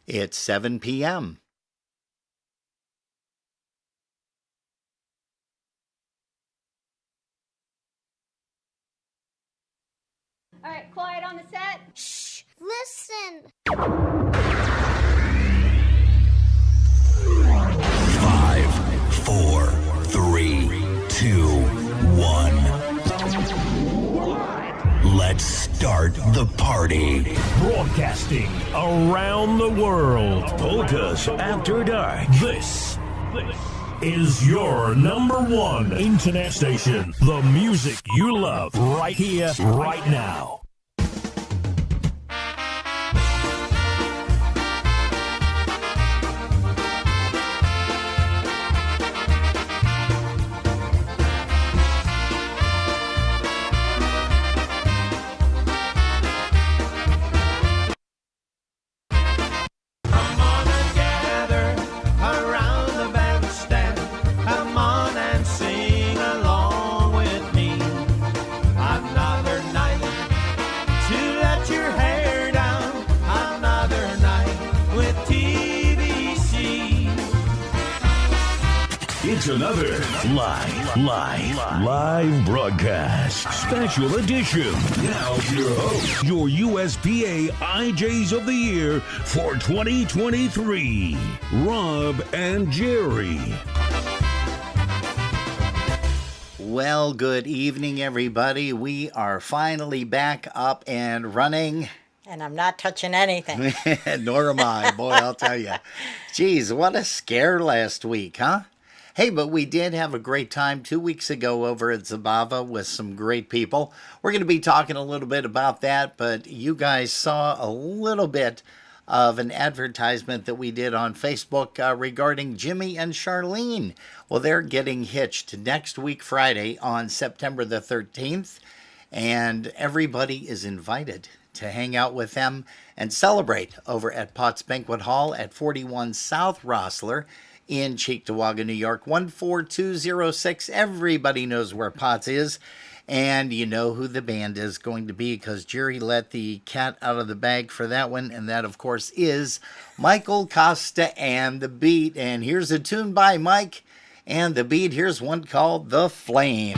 It's 7 p.m. All right, quiet on the set. Shh, listen. 5, 4, 3, 2, 1. Let's start the party. Broadcasting around the world. Polkas After Dark. This is your number one internet station. The music you love right here, right now. It's another live broadcast. Special edition. Now your host, your USPA IJs of the Year for 2023, Rob and Jerry. Well, good evening, everybody. We are finally back up and running. And I'm not touching anything. Nor am I. Boy, I'll tell you. Geez, what a scare last week, huh? Hey, but we did have a great time 2 weeks ago over at Zabava with some great people. We're going to be talking a little bit about that, but you guys saw a little bit of an advertisement that we did on Facebook regarding Jimmy and Charlene. Well, they're getting hitched next week, Friday, on September the 13th, and everybody is invited to hang out with them and celebrate over at Potts Banquet Hall at 41 South Rossler in Cheektowaga, New York, 14206. Everybody knows where Potts is, and you know who the band is going to be because Jerry let the cat out of the bag for that one, and that, of course, is Michael Costa and the Beat. And here's a tune by Mike and the Beat. Here's one called The Flame.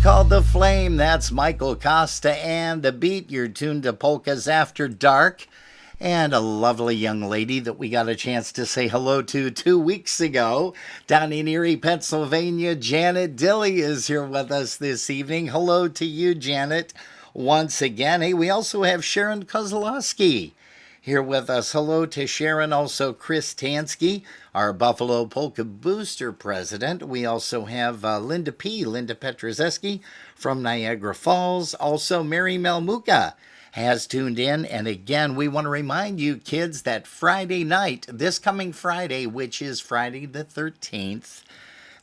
called The Flame. That's Michael Costa and The Beat. You're tuned to Polkas After Dark. And a lovely young lady that we got a chance to say hello to 2 weeks ago down in Erie, Pennsylvania. Janet Dilly is here with us this evening. Hello to you, Janet, once again. Hey, we also have Sharon Kozlowski here with us. Hello to Sharon. Also Chris Tansky, our Buffalo Polka Booster president. We also have Linda Petrozeski from Niagara Falls. Also Mary Melmuka has tuned in. And again, we want to remind you kids that Friday night, this coming Friday, which is Friday the 13th,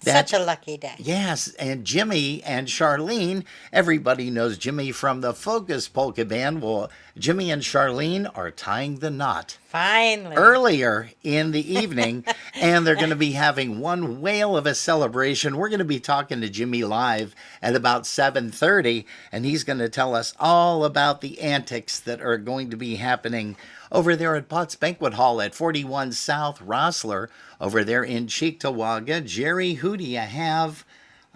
Such a lucky day. yes, and Jimmy and Charlene, everybody knows Jimmy from the Focus Polka Band. Well, Jimmy and Charlene are tying the knot Finally. earlier in the evening, and they're going to be having one whale of a celebration. We're going to be talking to Jimmy live at about 7:30, and he's going to tell us all about the antics that are going to be happening over there at Potts Banquet Hall at 41 South Rossler, over there in Cheektowaga. Jerry, who do you have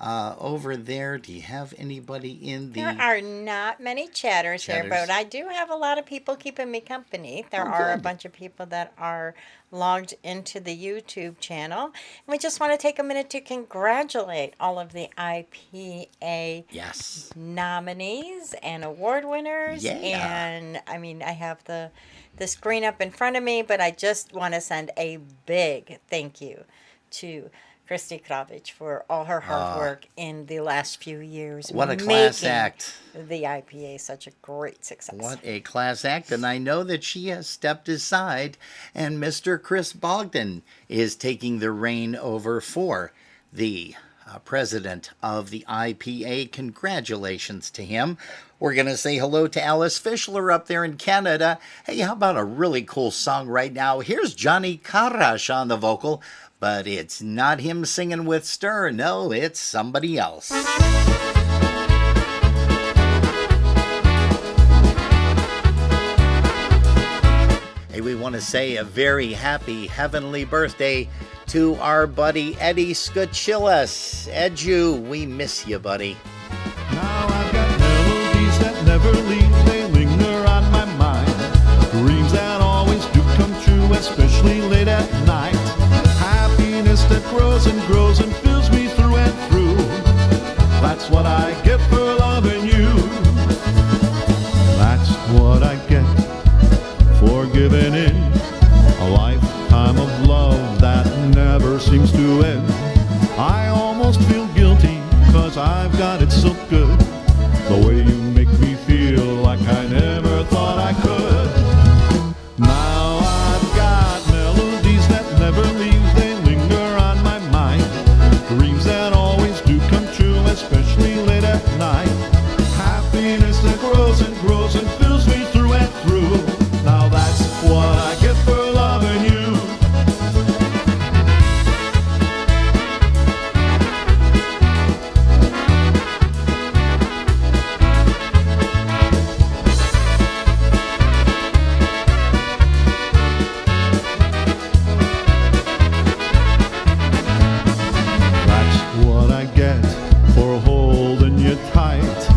over there? Do you have anybody in the... There are not many chatters here, Chatters. but I do have a lot of people keeping me company. There are a good. bunch of people that are logged into the YouTube channel. And we just want to take a minute to congratulate all of the IPA Yes. nominees and award winners. Yeah. And I mean, I have the screen up in front of me, but I just want to send a big thank you to Christy Kravich for all her hard work in the last few years. What a class making act. The IPA such a great success. What a class act. And I know that she has stepped aside, and Mr. Chris Bogdan is taking the reign over for the president of the IPA. Congratulations to him. We're going to say hello to Alice Fischler up there in Canada. Hey, how about a really cool song right now? Here's Johnny Karash on the vocal, but it's not him singing with Stir. No, it's somebody else. Hey, we want to say a very happy heavenly birthday to our buddy Eddie Skachillas. Edu, we miss you, buddy. Now I've got melodies that never leave, they linger on my mind. Dreams that always do come true, especially late at night. Happiness that grows and grows and fills me through and through. That's what I get for loving you. That's what I get for giving in a lifetime of love that never seems to end. I almost feel guilty 'cause I've got it so good. The way you make me feel like I never thought I could. Now I've got melodies that never leave, they linger on my mind. Dreams that always do come true, especially late at night. Happiness that grows and grows and fills me through and through. Now that's what I get for loving you. That's what I get for holding you tight.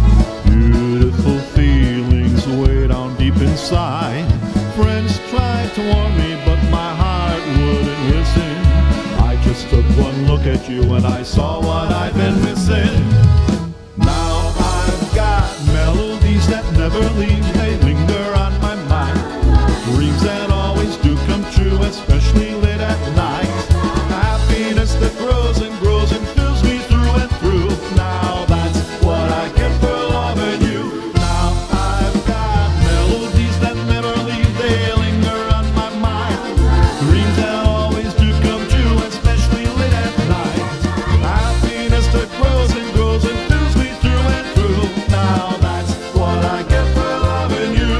Beautiful feelings way down deep inside. Friends tried to warn me, but my heart wouldn't listen. I just took one look at you and I saw what I'd been missing. Now I've got melodies that never leave, they linger on my mind. Dreams that always do come true, especially late at night. Happiness that grows and grows and fills me through and through. Now that's what I get for loving you. Now I've got melodies that never leave, they linger on my mind. Dreams that always do come true, especially late at night. Happiness that grows and grows and fills me through and through. Now that's what I get for loving you.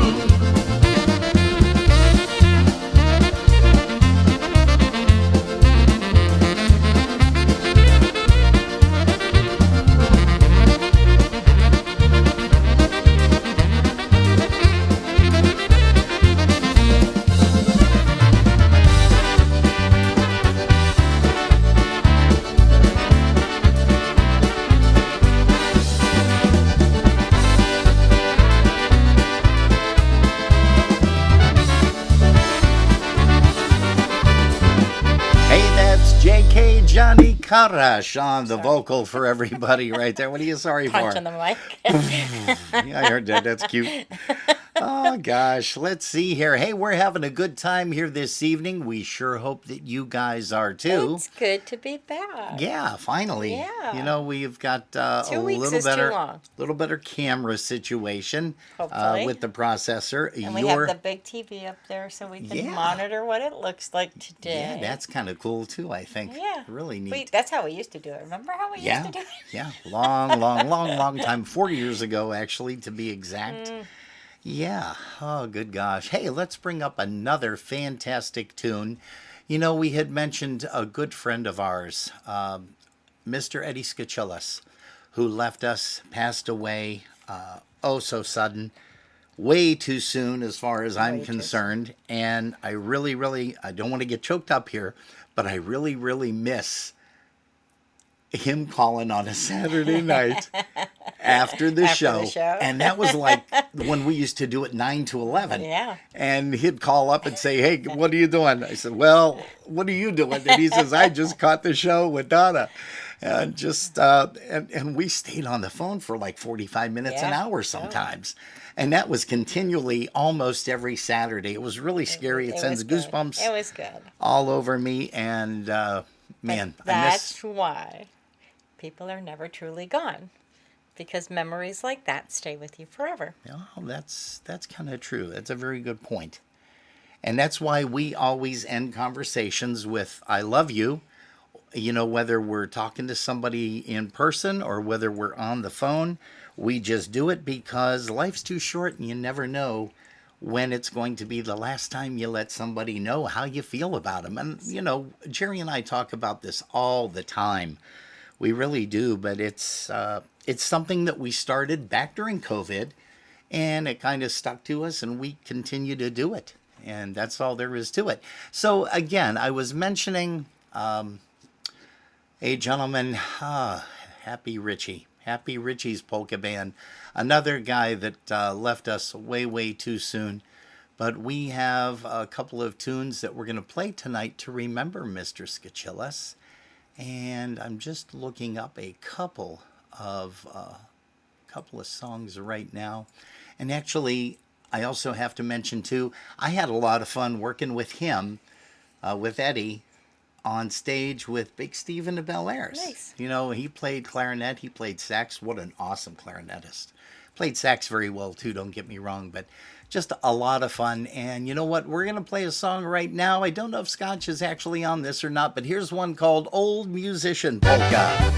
Hey, that's J.K. Johnny Karash on the vocal for everybody right there. What are you sorry for? Punch on the mic. Yeah, I heard that. That's cute. Oh, gosh. Let's see here. Hey, we're having a good time here this evening. We sure hope that you guys are too. It's good to be back. Yeah, finally. Yeah. You know, we've got 2 a weeks little is better, too long. little better camera situation Hopefully. with the processor. And we have the big TV up there so we can Yeah. monitor what it looks like today. Yeah, that's kind of cool too, I think. Yeah. Really neat. That's how we used to do it. Remember how we used to do it? Yeah, long time, 40 years ago, actually, to be exact. Yeah, oh, good gosh. Hey, let's bring up another fantastic tune. You know, we had mentioned a good friend of ours, Mr. Eddie Skachillas, who left us, passed away, oh so sudden, way too soon as far as I'm concerned. And I really, I don't want to get choked up here, but I really miss him calling on a Saturday night after the show. And that was like when we used to do it 9 to 11. Yeah. And he'd call up and say, hey, what are you doing? I said, well, what are you doing? And he says, I just caught the show with Donna. And just, and we stayed on the phone for like 45 minutes, an hour sometimes. And that was continually almost every Saturday. It was really scary. It sends goosebumps It was good. all over me. And man, That's why people are never truly gone, because memories like that stay with you forever. Oh, that's kind of true. That's a very good point. And that's why we always end conversations with I love you. You know, whether we're talking to somebody in person or whether we're on the phone, we just do it because life's too short and you never know when it's going to be the last time you let somebody know how you feel about them. And, you know, Jerry and I talk about this all the time. We really do, but it's something that we started back during COVID, and it kind of stuck to us, and we continue to do it, and that's all there is to it. So again, I was mentioning a gentleman, Happy Richie's Polka Band, another guy that left us way too soon. But we have a couple of tunes that we're going to play tonight to remember Mr. Skachillas. And I'm just looking up a couple of songs right now. And actually, I also have to mention too, I had a lot of fun working with him, with Eddie, on stage with Big Steve and the Bel Airs. Nice. You know, he played clarinet, he played sax. What an awesome clarinetist. Played sax very well too, don't get me wrong, but just a lot of fun. And you know what? We're going to play a song right now. I don't know if Scotch is actually on this or not, but here's one called Old Musician Polka.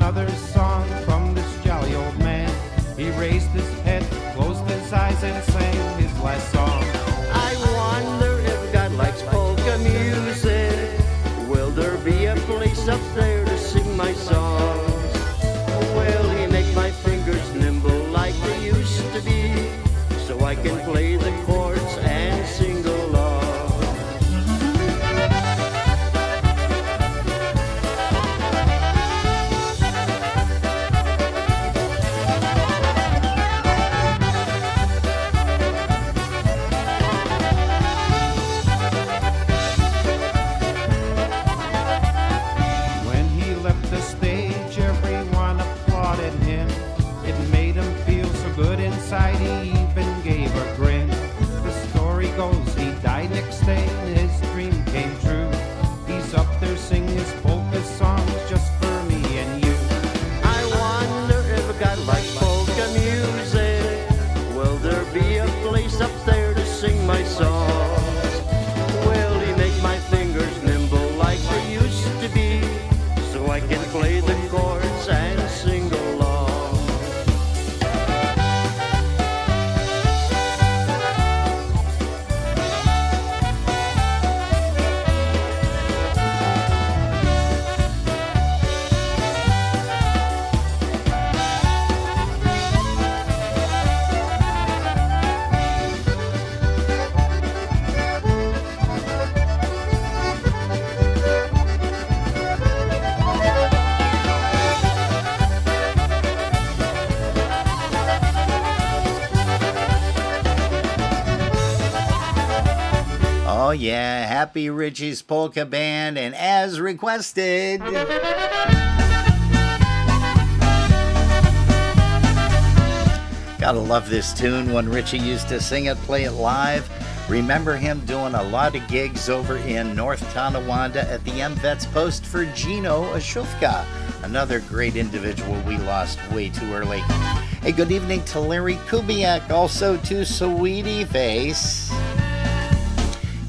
Another song from this jolly yeah, Happy Richie's Polka Band, and as requested. Gotta love this tune. When Richie used to sing it, play it live. Remember him doing a lot of gigs over in North Tonawanda at the MVets Post for Gino Ashufka, another great individual we lost way too early. Hey, good evening to Larry Kubiak, also to Sweetie Face.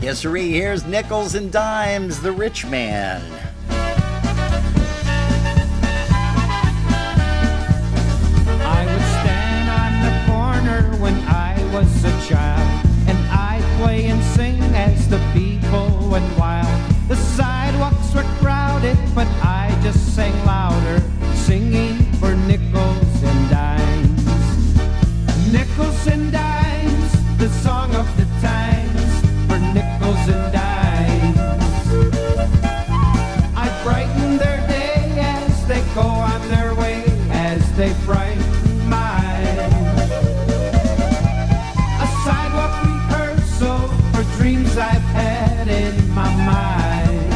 Yes, sir, here's Nickels and Dimes, the Rich Man. I would stand on the corner when I was a child, and I'd play and sing as the people went wild. The sidewalks were crowded, but I just sang louder, singing for nickels and dimes. Nickels and dimes, the song of the times, for nickels and dimes. I brighten their day as they go on their way, as they brighten mine. A sidewalk rehearsal for dreams I've had in my mind.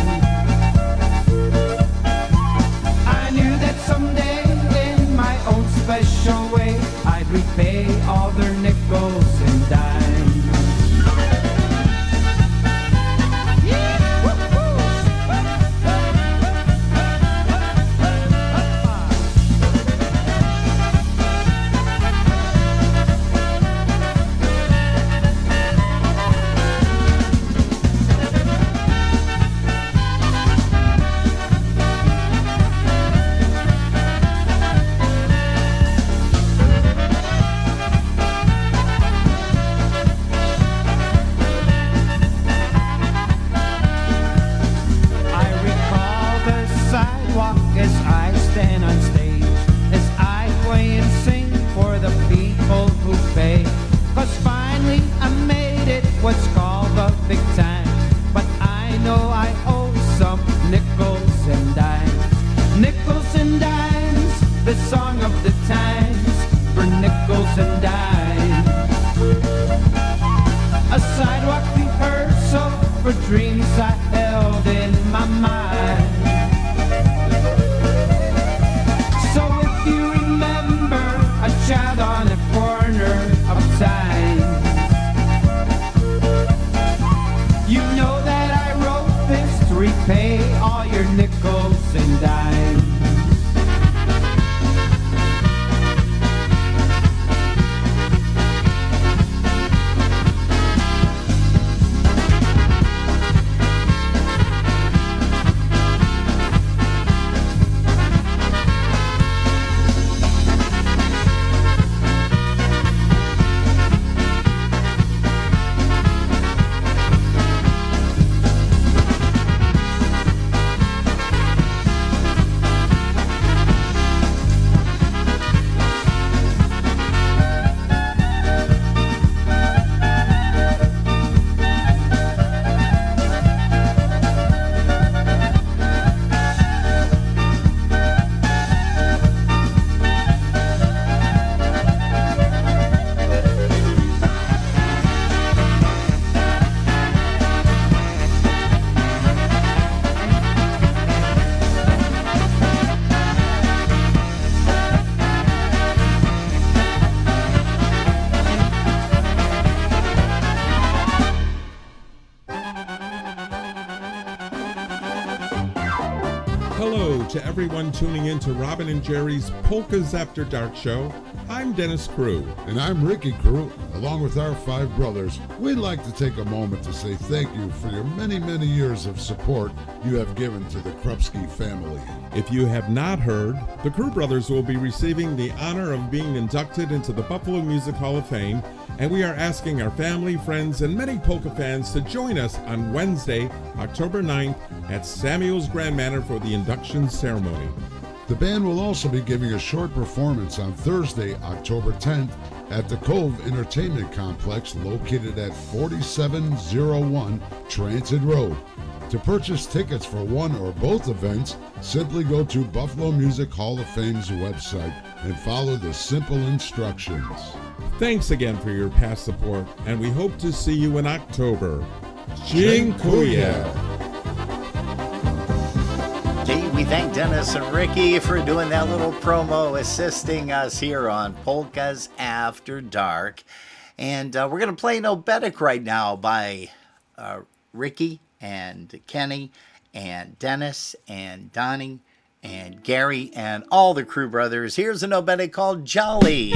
I knew that someday in my own special way I'd repay all their nickels and dimes. To everyone tuning in to Robin and Jerry's Polkas After Dark show. I'm Dennis Crew. And I'm Ricky Crew. Along with our 5 brothers, we'd like to take a moment to say thank you for your many, many years of support you have given to the Krupski family. If you have not heard, the Crew brothers will be receiving the honor of being inducted into the Buffalo Music Hall of Fame, and we are asking our family, friends, and many polka fans to join us on Wednesday, October 9th at Samuel's Grand Manor for the induction ceremony. The band will also be giving a short performance on Thursday, October 10th at the Cove Entertainment Complex located at 4701 Transit Road. To purchase tickets for one or both events, simply go to Buffalo Music Hall of Fame's website and follow the simple instructions. Thanks again for your past support, and we hope to see you in October. Dziękuję. Okay, we thank Dennis and Ricky for doing that little promo, assisting us here on Polkas After Dark. And we're going to play an obetic right now by Ricky and Kenny and Dennis and Donnie and Gary and all the crew brothers. Here's an obetic called Jolly.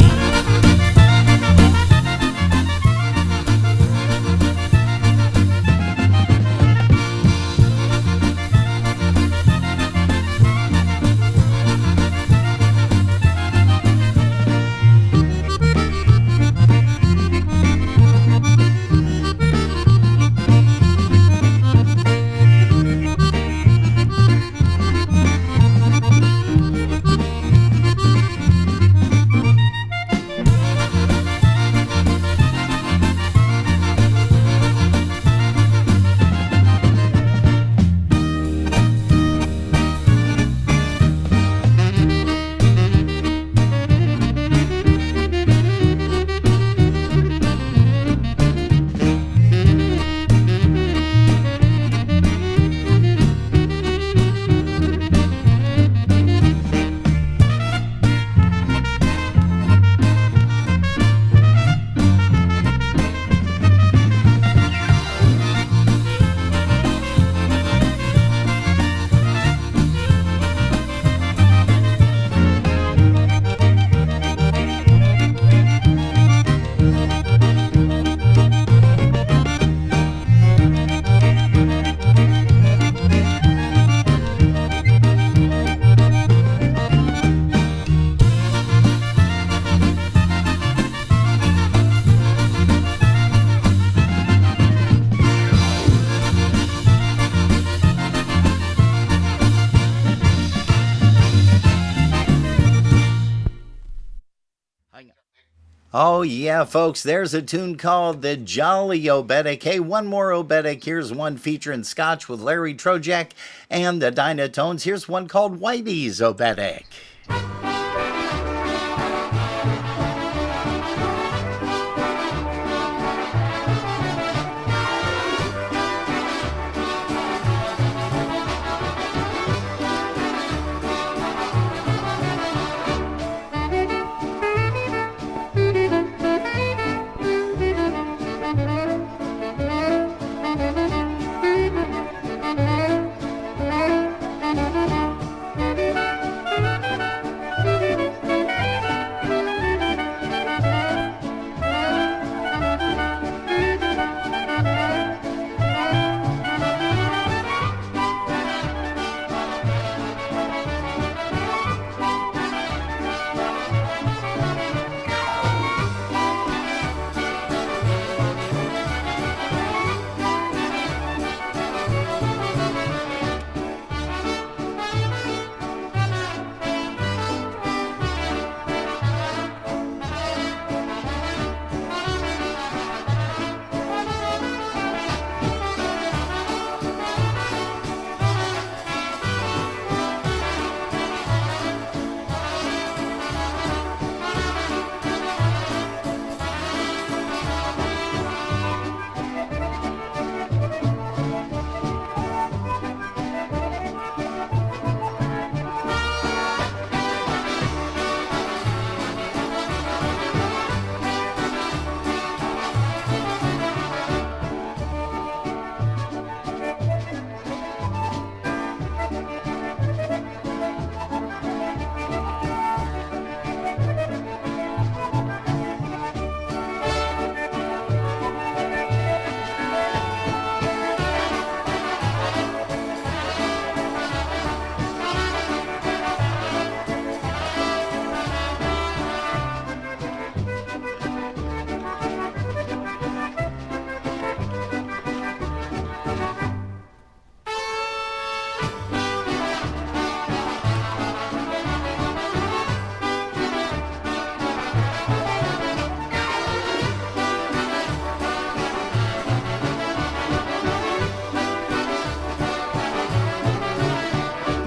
Oh, yeah, folks, there's a tune called The Jolly Obetic. Hey, one more obetic. Here's one featuring Scotch with Larry Trojak and the Dynatones. Here's one called Whitey's Obetic.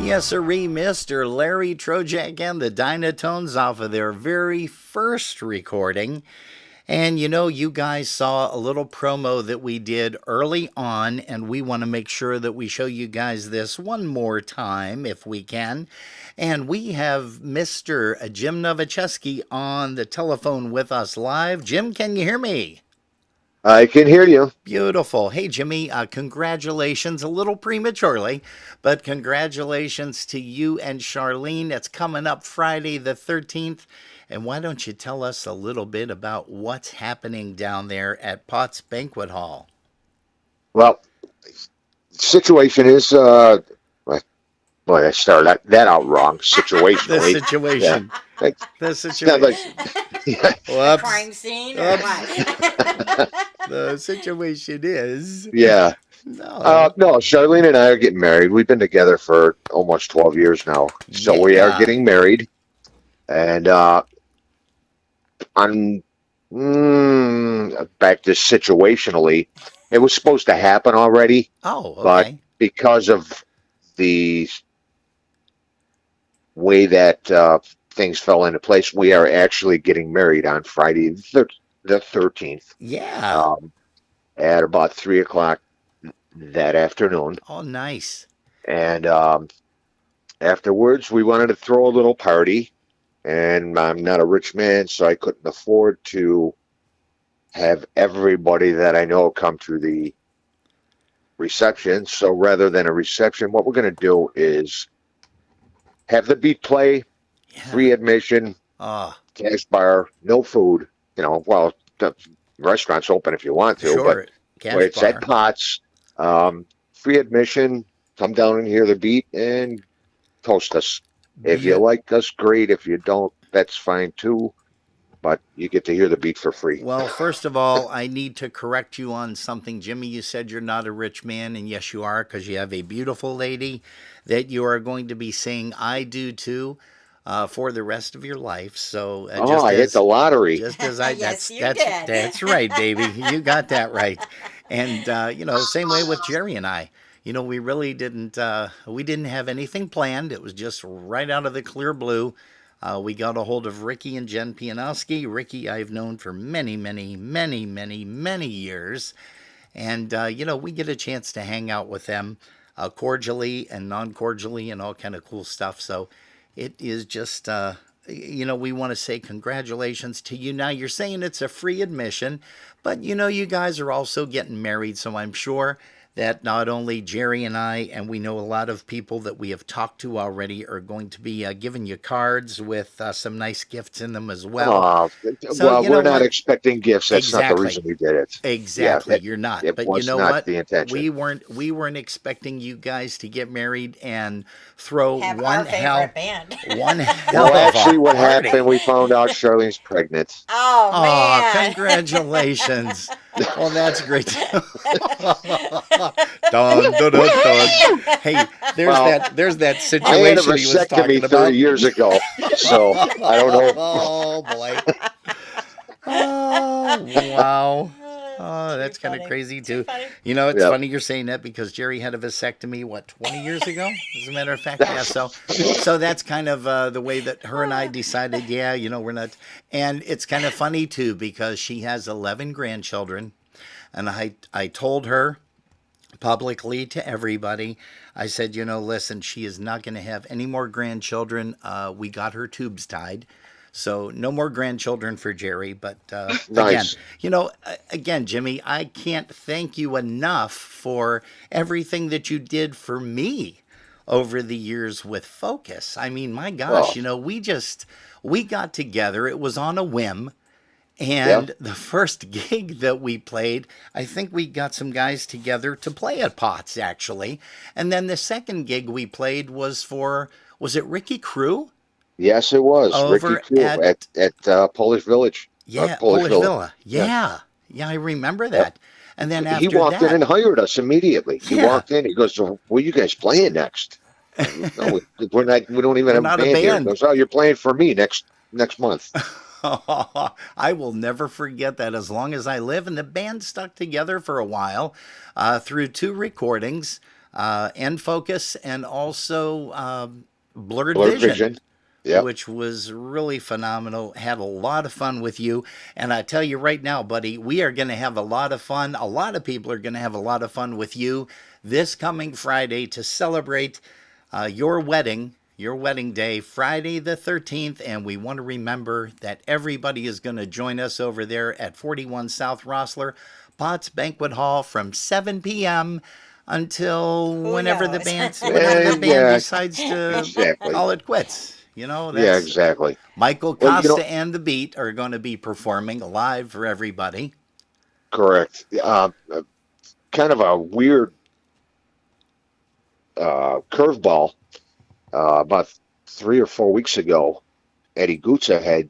Yes, sirree, Mr. Larry Trojak and the Dynatones off of their very first recording. And you guys saw a little promo that we did early on, and we want to make sure that we show you guys this one more time if we can. And we have Mr. Jim Nowaczewski on the telephone with us live. Jim, can you hear me? I can hear you. Beautiful. Hey, Jimmy, congratulations, a little prematurely, but congratulations to you and Charlene. It's coming up Friday the 13th. And why don't you tell us a little bit about what's happening down there at Potts Banquet Hall? Well, situation is, boy, I started that out wrong. Situationally. The situation. Yeah. The situation. Whoops. Crime scene or what? The situation is. Yeah. No. No, Charlene and I are getting married. We've been together for almost 12 years now. So we are getting married. And on back to situationally, it was supposed to happen already. Oh, okay. But because of the way that things fell into place, we are actually getting married on Friday the 13th. Yeah. At about 3:00 that afternoon. Oh, nice. And afterwards, we wanted to throw a little party. And I'm not a rich man, so I couldn't afford to have everybody that I know come to the reception. So rather than a reception, what we're going to do is have the beat play, free admission, cash bar, no food. Well, the restaurant's open if you want to, sure. But it's at Potts. Free admission, come down and hear the beat and toast us. If you like us, great. If you don't, that's fine too. But you get to hear the beat for free. Well, first of all, I need to correct you on something. Jimmy, you said you're not a rich man, and yes, you are, because you have a beautiful lady that you are going to be saying I do too for the rest of your life. So I hit the lottery. Just as I Yes, that's right, baby. You got that right. And same way with Jerry and I. We really didn't have anything planned. It was just right out of the clear blue. We got a hold of Ricky and Jen Pianowski. Ricky I've known for many, many, many, many, many years. And, we get a chance to hang out with them cordially and non-cordially and all kind of cool stuff. So it is just, we want to say congratulations to you. Now, you're saying it's a free admission, but, you guys are also getting married, so I'm sure that not only Jerry and I, and we know a lot of people that we have talked to already, are going to be giving you cards with some nice gifts in them as well. We're not expecting gifts. That's not the reason we did it. Exactly, you're not. It but was you know not what? The intention. We weren't expecting you guys to get married and throw Have one our favorite band. one hell Well, of actually, a what party. happened, we found out Charlene's pregnant. Oh, Aw, man. congratulations. Well, that's great. Dun, dun, dun, dun. Hey, there's that I situation had a he was talking vasectomy about. 30 years ago, so I don't know. Oh, boy. Oh, wow. Oh, that's kind of crazy, too. It's funny you're saying that because Jerry had a vasectomy, 20 years ago? As a matter of fact, yeah. So that's kind of the way that her and I decided, we're not. And it's kind of funny, too, because she has 11 grandchildren. And I told her publicly to everybody, I said, listen, she is not going to have any more grandchildren. We got her tubes tied. So no more grandchildren for Jerry. But Nice. again, Jimmy, I can't thank you enough for everything that you did for me over the years with Focus. I mean, my gosh, we got together. It was on a whim. And the first gig that we played, I think we got some guys together to play at Potts, actually. And then the second gig we played was it Ricky Crew? Yes, it was. Over Ricky Crew at Polish Village. Yeah, Polish Villa. Yeah, I remember that. And then after he walked in and hired us immediately. He walked in. He goes, "Where are you guys playing next?" No, we're not. We don't even have a band here. He goes, "Oh, you're playing for me next month." I will never forget that as long as I live. And the band stuck together for a while through 2 recordings, and Focus, and also Blurred Vision. Yep. which was really phenomenal. Had a lot of fun with you. And I tell you right now, buddy, we are going to have a lot of fun. A lot of people are going to have a lot of fun with you this coming Friday to celebrate your wedding day, Friday the 13th. And we want to remember that everybody is going to join us over there at 41 South Rossler, Potts Banquet Hall from 7 p.m. until whenever the band decides to call it quits. You know, that's, Yeah, exactly. Michael Well, Costa and the Beat are going to be performing live for everybody. correct. Kind of a weird curveball. About 3 or 4 weeks ago, Eddie Gutza had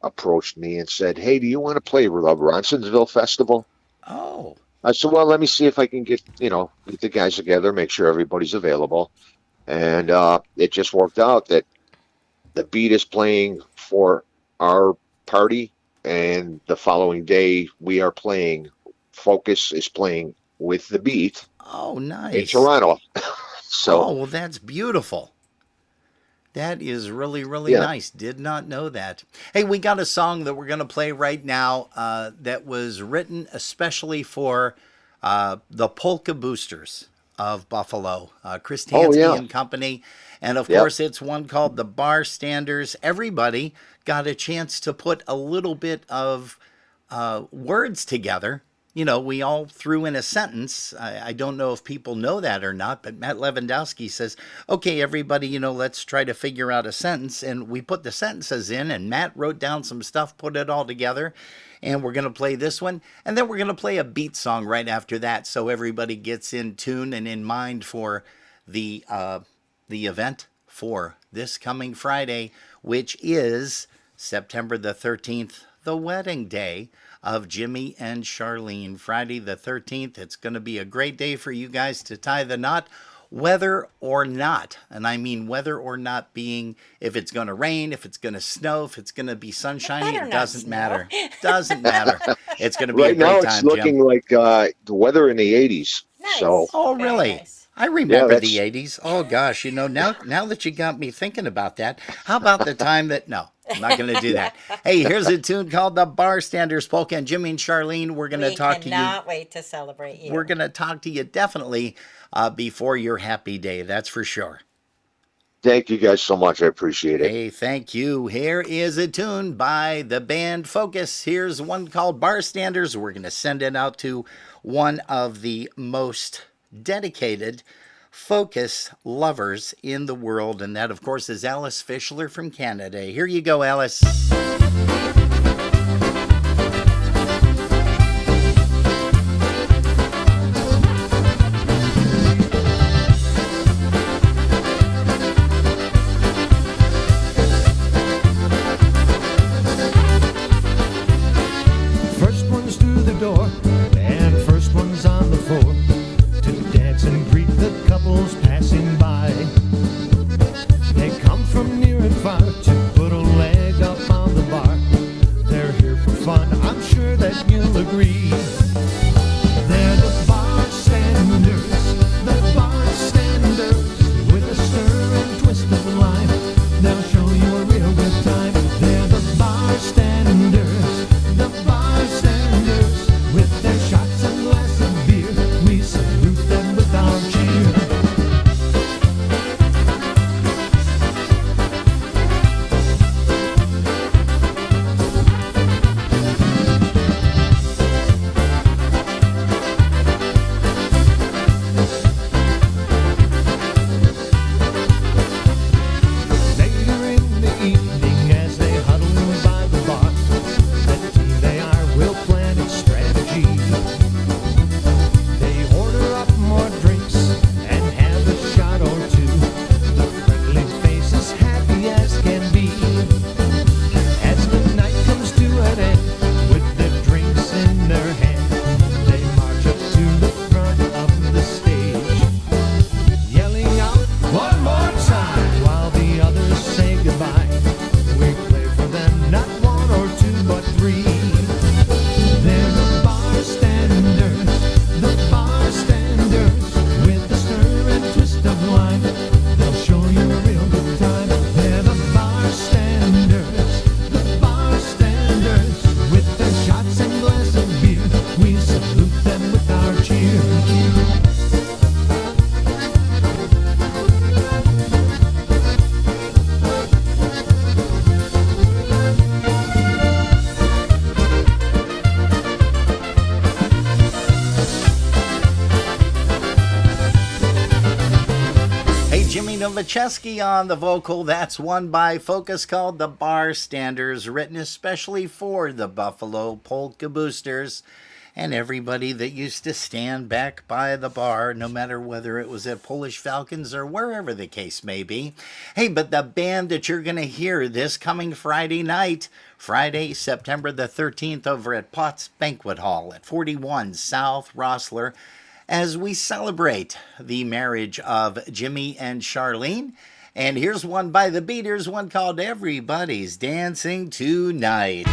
approached me and said, "Hey, do you want to play the Ronsonsville Festival?" Oh. I said, "Well, let me see if I can get the guys together, make sure everybody's available." And it just worked out that the Beat is playing for our party, and the following day we are playing. Focus is playing with the Beat. Oh, nice. In Toronto. So. Oh, well, that's beautiful. That is really, really nice. Did not know that. Hey, we got a song that we're going to play right now that was written especially for the Polka Boosters of Buffalo, Chris Tansky and company. And, of course, it's one called The Barstanders. Everybody got a chance to put a little bit of words together. You know, we all threw in a sentence. I don't know if people know that or not, but Matt Lewandowski says, okay, everybody, let's try to figure out a sentence. And we put the sentences in, and Matt wrote down some stuff, put it all together. And we're going to play this one. And then we're going to play a beat song right after that, so everybody gets in tune and in mind for the event for this coming Friday, which is September the 13th, the wedding day of Jimmy and Charlene. Friday the 13th. It's going to be a great day for you guys to tie the knot, whether or not, and I mean whether or not being if it's going to rain, if it's going to snow, if it's going to be sunshiny, it doesn't matter. Doesn't matter. It's going to be right a great now time, it's looking Jim. like the weather in the 80s. Nice. So. Oh, really? Nice. I remember the 80s. Oh, gosh. Now that you got me thinking about that, how about the time that... No, I'm not going to do that. Hey, here's a tune called The Barstanders Polka. And Jimmy and Charlene, we're going to talk to you. We cannot wait to celebrate you. We're going to talk to you definitely before your happy day. That's for sure. Thank you guys so much. I appreciate it. Hey, thank you. Here is a tune by the band Focus. Here's one called Barstanders. We're going to send it out to one of the most dedicated Focus lovers in the world, and that, of course, is Alice Fischler from Canada. Here you go, Alice. First one's through the door, and first one's on the floor to dance and greet the couples passing by. They come from near and far to put a leg up on the bar. They're here for fun, I'm sure that you'll agree. They're the barstanders with a stir and twist of lime. They'll show you a real good time. They're the barstanders with their shots and glass of beer. We salute them with our cheer. Malacheski on the vocal. That's one by Focus called The Barstanders, written especially for the Buffalo Polka Boosters and everybody that used to stand back by the bar, no matter whether it was at Polish Falcons or wherever the case may be. Hey, but the band that you're going to hear this coming Friday night, Friday, September the 13th, over at Potts Banquet Hall at 41 South Rossler, as we celebrate the marriage of Jimmy and Charlene. And here's one by the Beaters, one called Everybody's Dancing Tonight.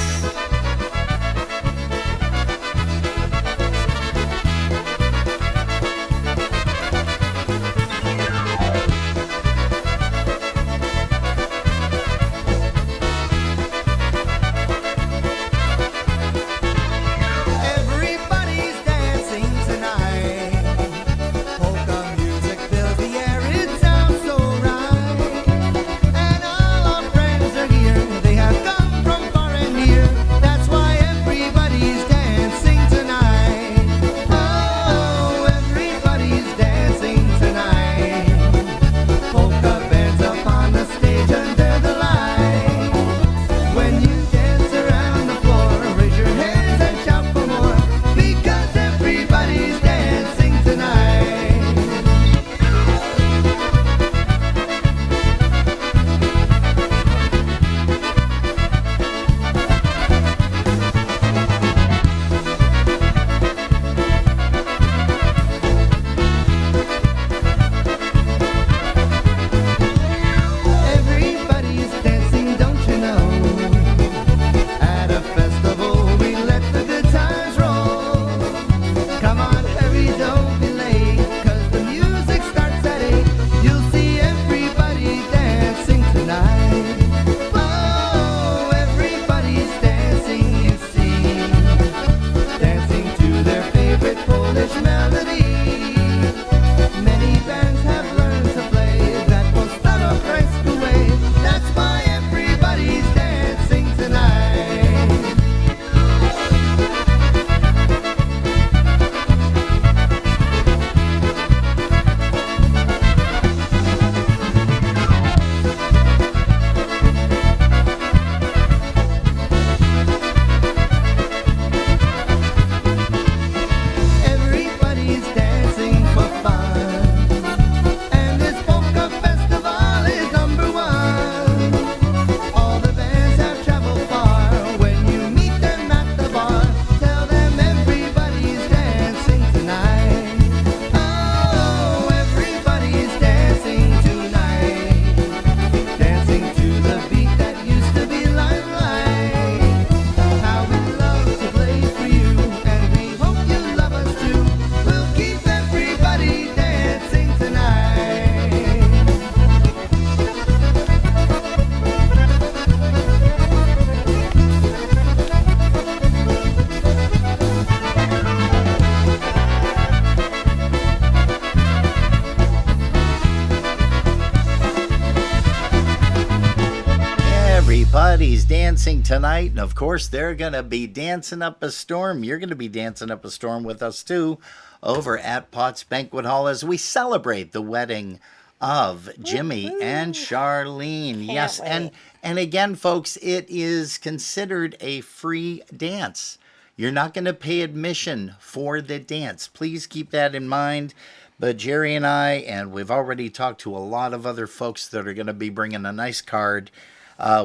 Everybody's dancing tonight, and of course they're going to be dancing up a storm. You're going to be dancing up a storm with us too over at Potts Banquet Hall as we celebrate the wedding of Jimmy and Charlene. Yes, and again, folks, it is considered a free dance. You're not going to pay admission for the dance. Please keep that in mind. But Jerry and I, and we've already talked to a lot of other folks that are going to be bringing a nice card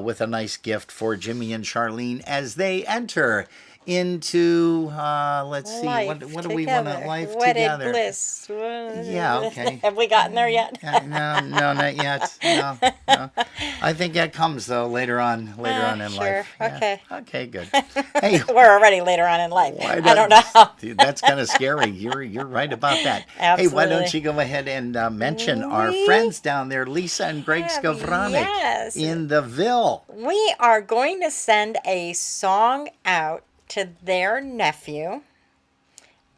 with a nice gift for Jimmy and Charlene as they enter into, let's see, what do we want to life Wedded together? bliss. Yeah, okay. Have we gotten there yet? No, not yet. No. I think that comes though later on in life. Yeah. Okay. Okay, good. Hey, we're already later on in life. I don't know how. That's kind of scary. You're right about that. Absolutely. Hey, why don't you go ahead and mention our friends down there, Lisa and Greg Skowronek in the Ville. We are going to send a song out to their nephew.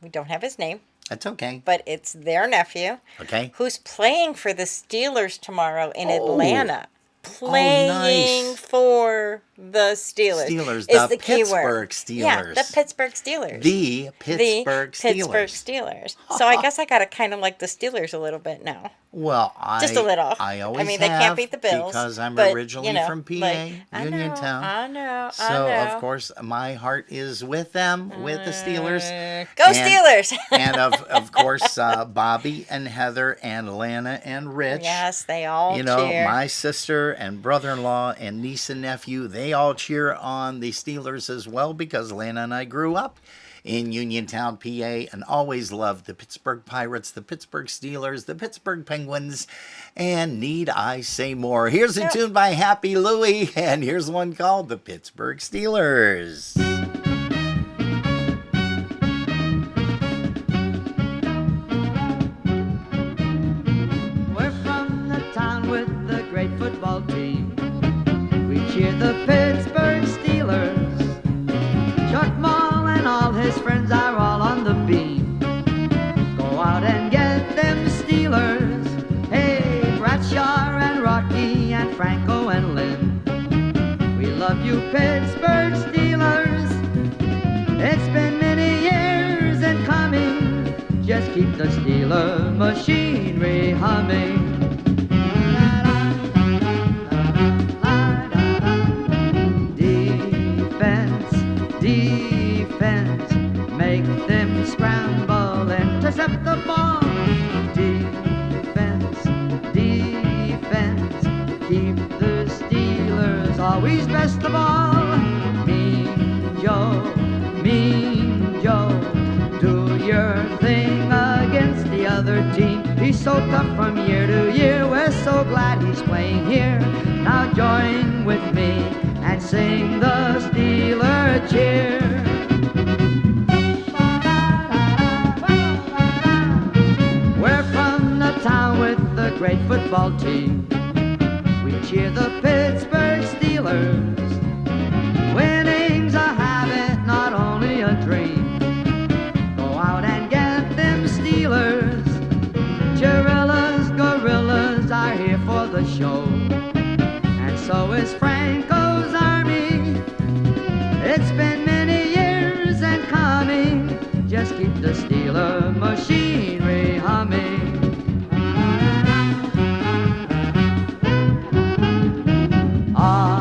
We don't have his name. That's okay. But it's their nephew. Okay. Who's playing for the Steelers tomorrow in Atlanta. playing for the Steelers. Steelers, is the the key Pittsburgh word. Yeah, the Steelers. Pittsburgh Steelers. The Pittsburgh Pittsburgh Steelers. Steelers. So I guess I got to kind of like the Steelers a little bit now. Well, Just a little. I always mean, they have, can't beat the Bills. because I'm but, originally you know, from PA, like, I Uniontown. know. So, of course, my heart is with them, with the Steelers. Go And- Steelers! And, of course, Bobby and Heather and Lana and Rich. Yes, they all You know, cheer. my sister and brother-in-law and niece and nephew, they all cheer on the Steelers as well, because Lana and I grew up in Uniontown, PA, and always loved the Pittsburgh Pirates, the Pittsburgh Steelers, the Pittsburgh Penguins, and need I say more? Here's a tune by Happy Louie, and here's one called the Pittsburgh Steelers. We're from the town with the great football team. We cheer the Pittsburgh Steelers. Chuck Moll and all his friends are all on the beam. Go out and get them Steelers. Hey, Bradshaw and Rocky and Franco and Lynn. We love you, Pittsburgh Steelers. It's been many years in coming. Just keep the Steeler machinery humming. Defense, defense, make them scramble, intercept the ball. Defense, defense, keep the Steelers always best of all. Mean Joe, do your thing against the other team. He's so tough from year to year, we're so glad he's playing here. Now join with me and sing the Steeler cheer. We're from the town with the great football team. We cheer the Pittsburgh Steelers. Winning's a habit, not only a dream. Go out and get them Steelers. Chirillas, gorillas are here for the show. And so is Franco's army. It's been many years and coming. Just keep the Steeler machinery humming.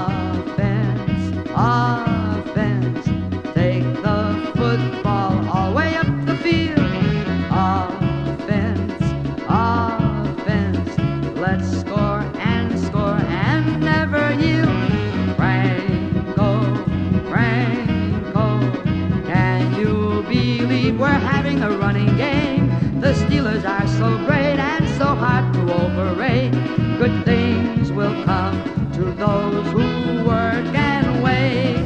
Offense, offense, take the football all way up the field. Offense, offense, let's score and never yield. Franco, can you believe we're having a running game? The Steelers are so great and so hard to overrate. Good things will come to those who work and wait.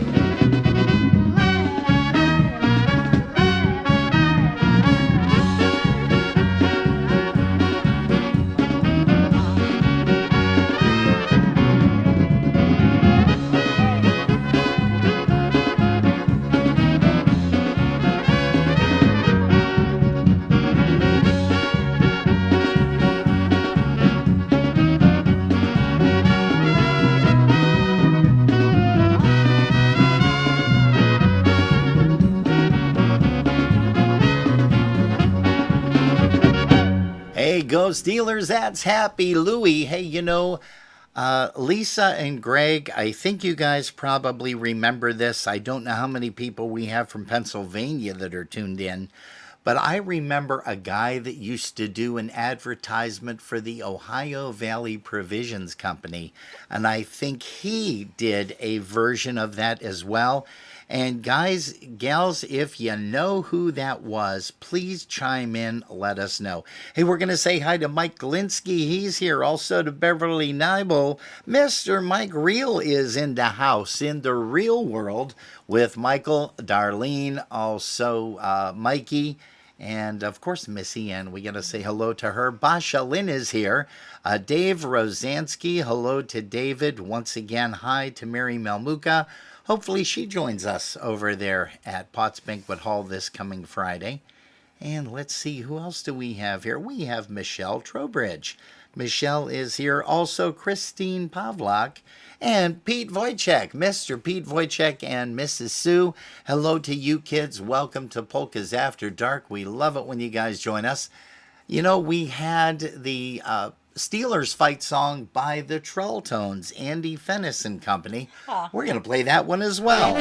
Hey, go Steelers, that's Happy Louie. Hey, you know, Lisa and Greg, I think you guys probably remember this. I don't know how many people we have from Pennsylvania that are tuned in, but I remember a guy that used to do an advertisement for the Ohio Valley Provisions Company, and I think he did a version of that as well. And guys, gals, if you know who that was, please chime in, let us know. Hey, we're going to say hi to Mike Galinsky. He's here. Also to Beverly Nibel. Mr. Mike Reel is in the house, in the real world, with Michael, Darlene, also Mikey, and of course Missy, and we got to say hello to her. Basha Lynn is here. Dave Rosansky, hello to David. Once again, hi to Mary Melmuka. Hopefully she joins us over there at Potts Banquet Hall this coming Friday. And let's see, who else do we have here? We have Michelle Trowbridge. Michelle is here. Also, Christine Pavlak and Pete Wojcik. Mr. Pete Wojcik and Mrs. Sue. Hello to you kids. Welcome to Polkas After Dark. We love it when you guys join us. You know, we had the Steelers fight song by the Trolltones, Andy Fennis and Company. We're going to play that one as well.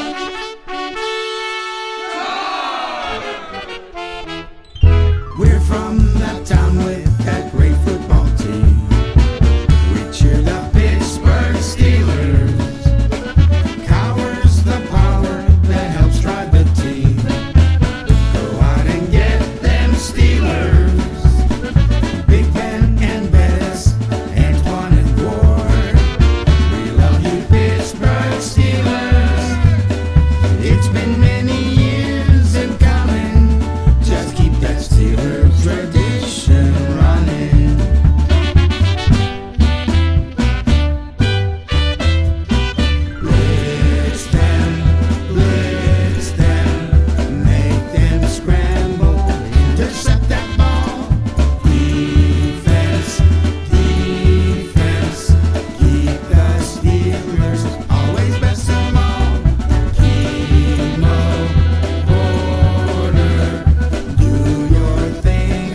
We're from that town with that great football team. We cheer the Pittsburgh Steelers. Cowers the power that helps drive the team. Go out and get them Steelers. Big Ben and Bettis, Antoine and Ward. We love you, Pittsburgh Steelers. It's been many years in coming. Just keep that Steelers tradition running. Blitz them, make them scramble, intercept that ball. Defense, keep the Steelers always best of all. Chemo order, do your thing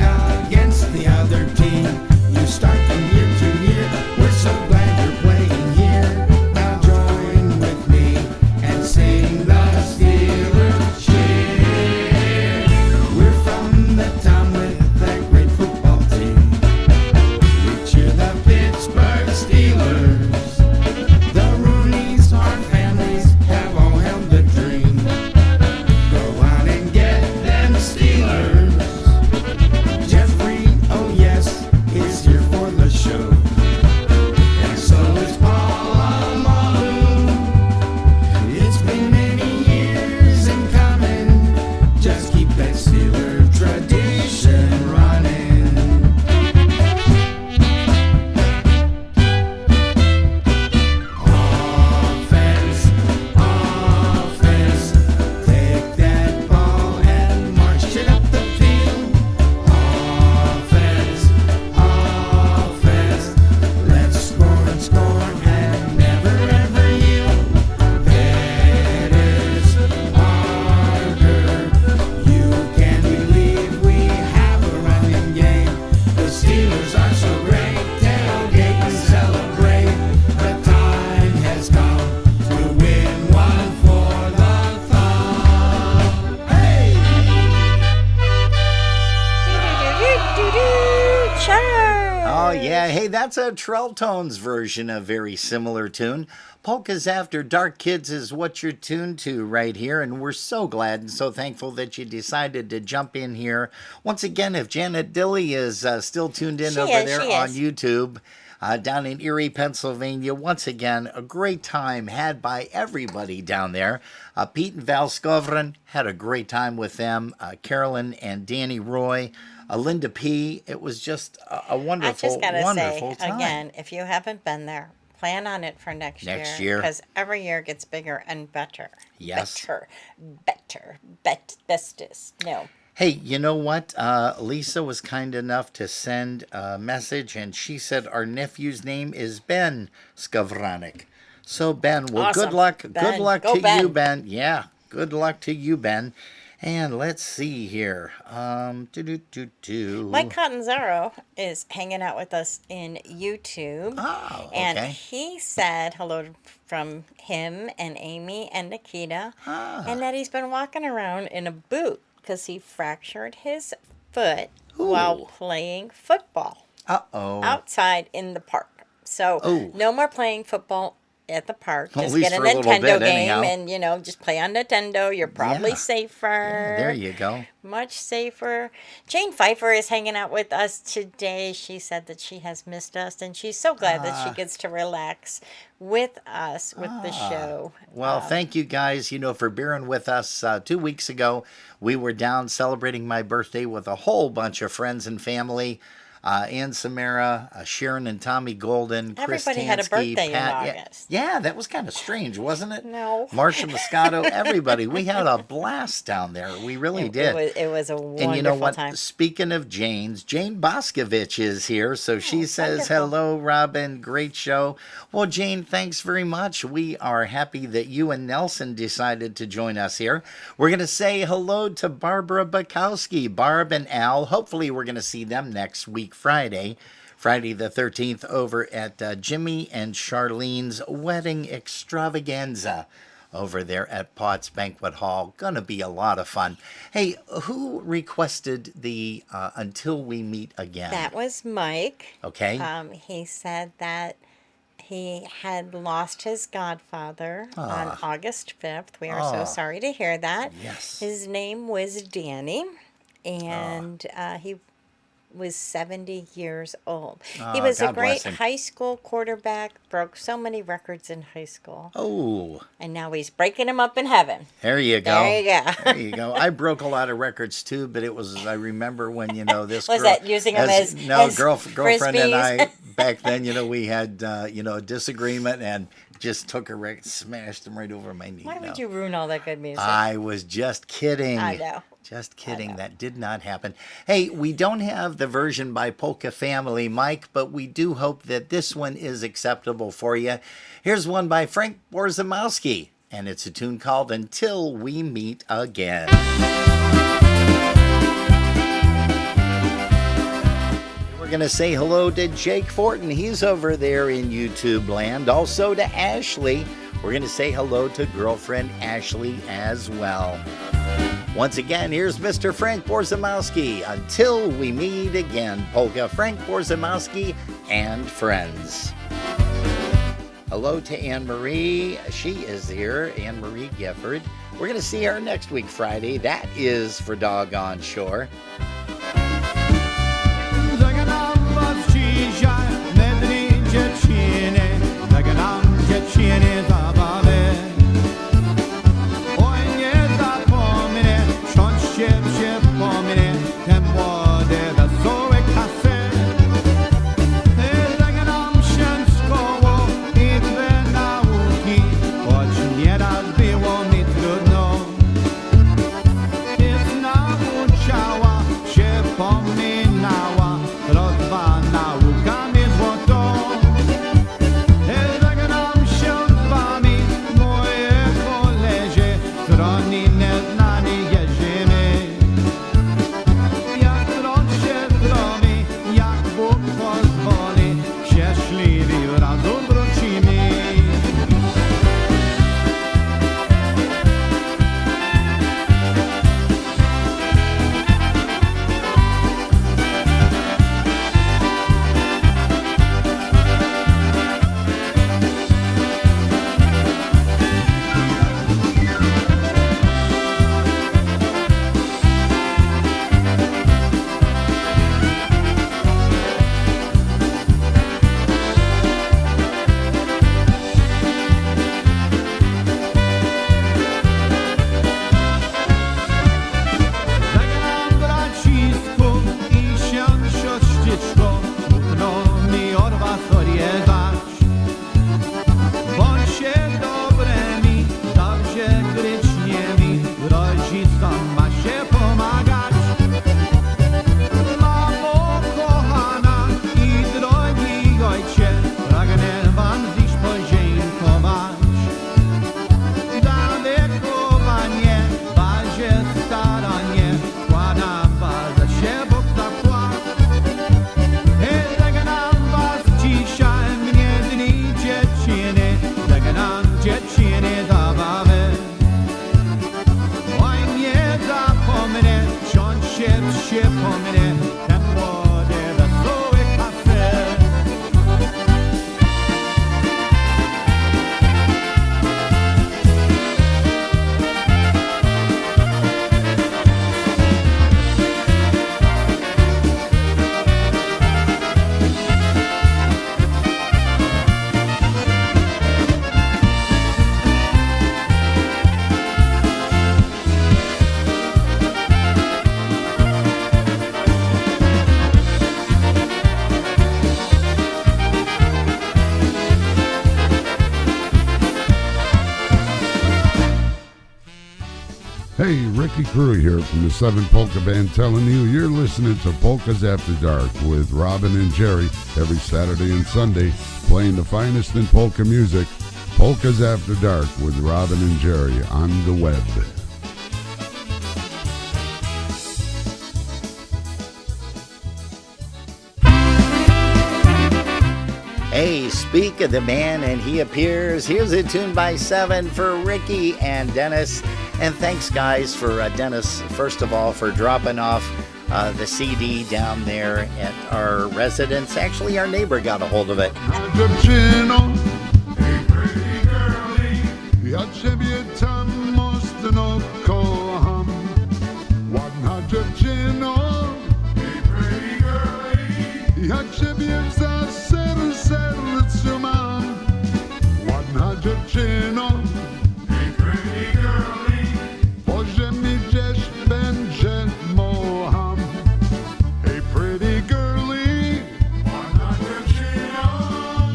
against the other team. You start from year to year, we're so glad you're playing here. Now join with me and sing the Steelers cheer. We're from the town with that great football team. We cheer the Pittsburgh Steelers. The Rooneys, our families, have all held the dream. Go out and get them Steelers. Jeffrey, oh yes, is here for the show. And so is Paula Malou. It's been many years in coming. Just keep that Steeler tradition running. Offense, take that ball and march it up the field. Offense, let's score and never ever yield. Pettis, Parker, you can believe we have a running game. The Steelers are so great, tailgate and celebrate. The time has come to win one for the thumb. Hey! Church. Oh, yeah. Hey, that's a Trolltones version of a very similar tune. Polkas After Dark, kids, is what you're tuned to right here, and we're so glad and so thankful that you decided to jump in here. Once again, if Janet Dilly is still tuned in She over is, there she on is. YouTube, down in Erie, Pennsylvania, once again, a great time had by everybody down there. Pete and Val Skovron had a great time with them. Carolyn and Danny Roy. Linda P. It was just a I wonderful, just gotta wonderful say time. again, if you haven't been there, plan on it for next year. Because every year gets bigger and better. Yes. Bestest. No. Hey, you know what? Lisa was kind enough to send a message, and she said our nephew's name is Ben Skowronek. So, Ben, well, Awesome. good luck. Ben. Good luck Go to Ben. you, Ben. Yeah, good luck to you, Ben. And let's see here. Mike Catanzaro is hanging out with us in YouTube. Oh, And okay. he said hello from him and Amy and Nikita. And that he's been walking around in a boot because he fractured his foot while playing football Uh-oh. outside in the park. So no more playing football at the park. Well, at Just least get a for a little Nintendo bit, game anyhow. and, just play on Nintendo. You're probably Yeah. safer. There you go. Much safer. Jane Pfeiffer is hanging out with us today. She said that she has missed us, and she's so glad that she gets to relax with us with the show. Well, thank you guys, for bearing with us. 2 weeks ago, we were down celebrating my birthday with a whole bunch of friends and family. Ann Samara, Sharon and Tommy Golden, Chris Everybody had a Tansky, birthday in Pat. August. Yeah, that was kind of strange, wasn't it? No. Marcia Moscato, everybody. We had a blast down there. We really did. It was a wonderful And you know what? time. Speaking of Jane's, Jane Boscovich is here. So she says, wonderful. hello, Robin. Great show. Well, Jane, thanks very much. We are happy that you and Nelson decided to join us here. We're going to say hello to Barbara Bukowski, Barb and Al. Hopefully we're going to see them next week, Friday the 13th, over at Jimmy and Charlene's wedding extravaganza over there at Potts Banquet Hall. Gonna be a lot of fun. Hey, who requested the Until We Meet Again? That was Mike. Okay. He said that he had lost his godfather on August 5th. We are so sorry to hear that. Yes. His name was Danny, and he was 70 years old. He was God a great bless him. high school quarterback, broke so many records in high school. Oh, And now he's breaking them up in heaven. there you go. There you go. There you go. I broke a lot of records too, but it was, I remember when, this Was girl, that using them as girlfriend and I, frisbees? back then, we had, a disagreement and just took a record, smashed them right over my knee. Why No. would you ruin all that good music? I was just kidding. I know. Just kidding. That did not happen. Hey, we don't have the version by Polka Family, Mike, but we do hope that this one is acceptable for you. Here's one by Frank Borzamowski, and it's a tune called Until We Meet Again. We're going to say hello to Jake Fortin. He's over there in YouTube land. Also to Ashley. We're going to say hello to girlfriend Ashley as well. Once again, here's Mr. Frank Borzamowski. Until we meet again, Polka, Frank Borzamowski and friends. Hello to Anne Marie. She is here, Anne Marie Gifford. We're going to see her next week, Friday. That is for Doggone Sure. Hey, Ricky Crew here from the 7 Polka Band telling you you're listening to Polkas After Dark with Robin and Jerry every Saturday and Sunday, playing the finest in polka music. Polkas After Dark with Robin and Jerry on the web. Hey, speak of the man and he appears. Here's a tune by 7 for Ricky and Dennis. And thanks, guys, for Dennis, first of all, for dropping off the CD down there at our residence. Actually, our neighbor got a hold of it. Ja ciebie tam mocno kocham, ładna dziewczyno. Hey pretty girlie, ja ciebie za sercu mam, ładna dziewczyno. Hey pretty girlie, może mi gdzieś będzie moham. Hey pretty girlie, ładna dziewczyno,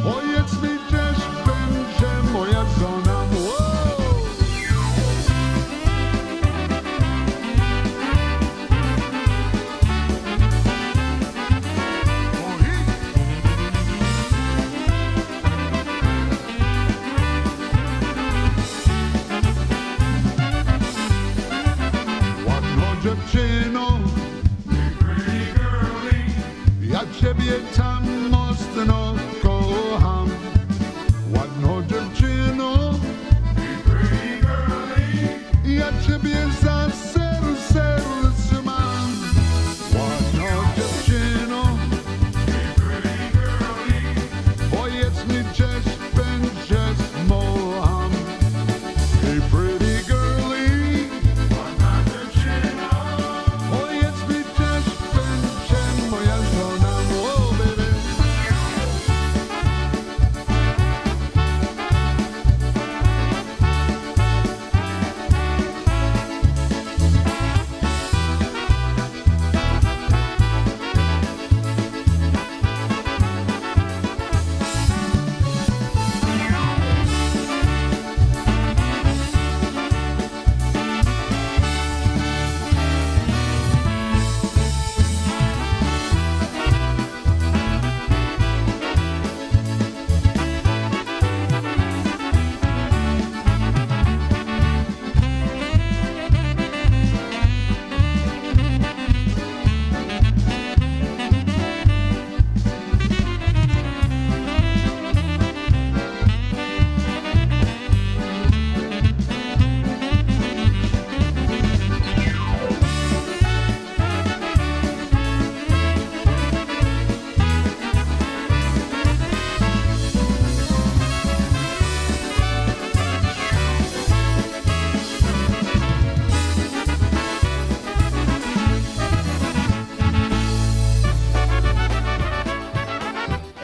powiedz mi gdzieś będzie moja żona. Dziewczyno, ja ciebie tam mocno kocham, ładną dziewczyno, ja ciebie za sercu mam, ładną dziewczyno, powiedz mi gdzieś będziesz moham. Hey pretty girlie,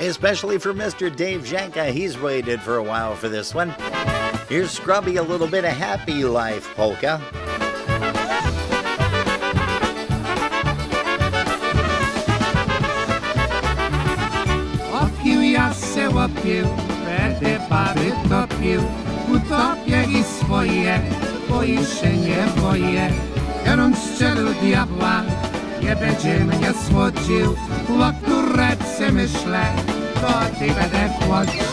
especially for Mr. Dave Janka. He's waited for a while for this one. Here's Scrubby, a little bit of Happy Life polka. Opił ja se łopił, będę baby topił, utopię i swoje, bo i się nie boję. Biorąc szczelu diabła, nie będzie mnie słodził, o którece myślę, to ty będę chłodził.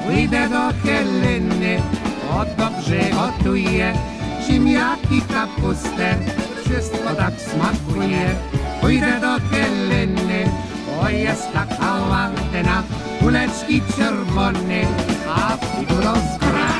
Pójdę do Heleny, o dobrze gotuje, ziemniaki, kapustę, wszystko tak smakuje. Pójdę do Heleny, bo jest taka ładna, kuleczki czerwone, a figurą zgra.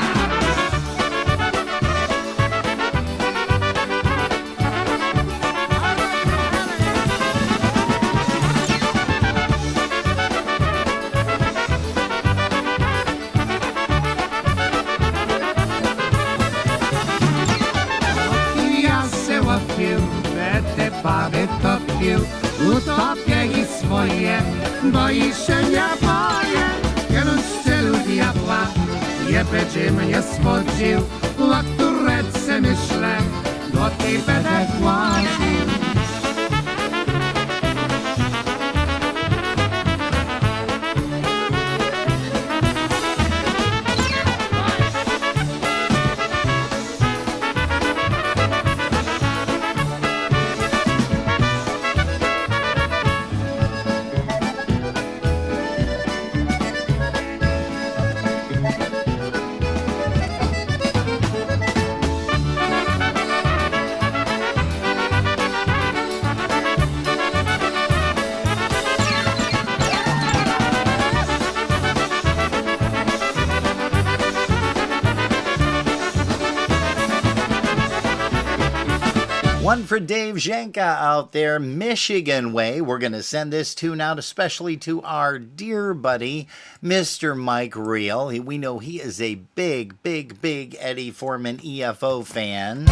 Będę baby topił, utopię i swoje, bo i się nie boję. Kierunek stylu diabła, nie będzie mnie słodził, lat turet se myślę, do tej będę kładził. One for Dave Zhenka out there, Michigan way. We're going to send this tune out especially to our dear buddy, Mr. Mike Reel. We know he is a big Eddie Foreman EFO fan.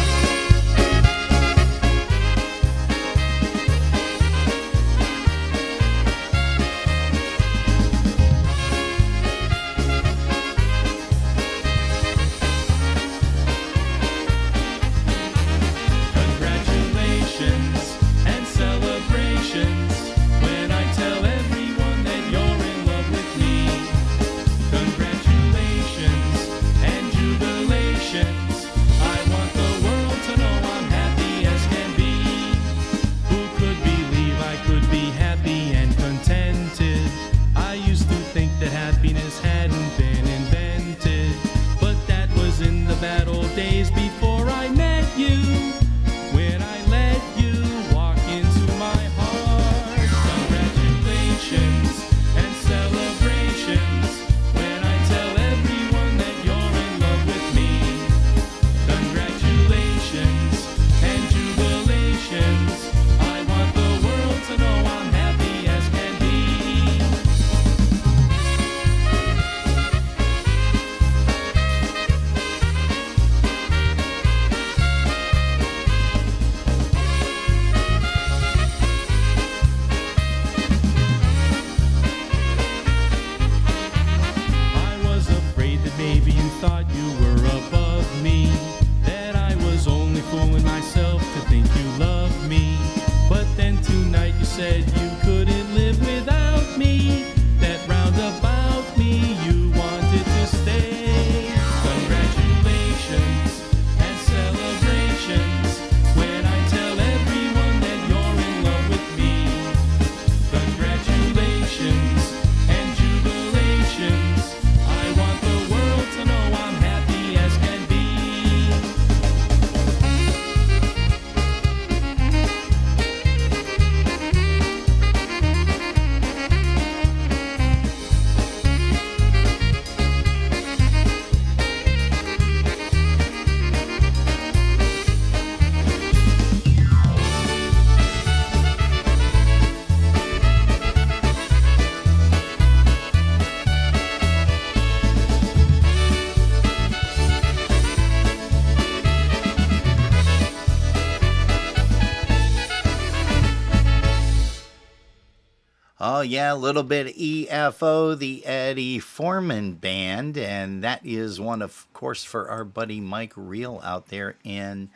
Oh, yeah, a little bit EFO, the Eddie Foreman Band, and that is one, of course, for our buddy Mike Reel out there in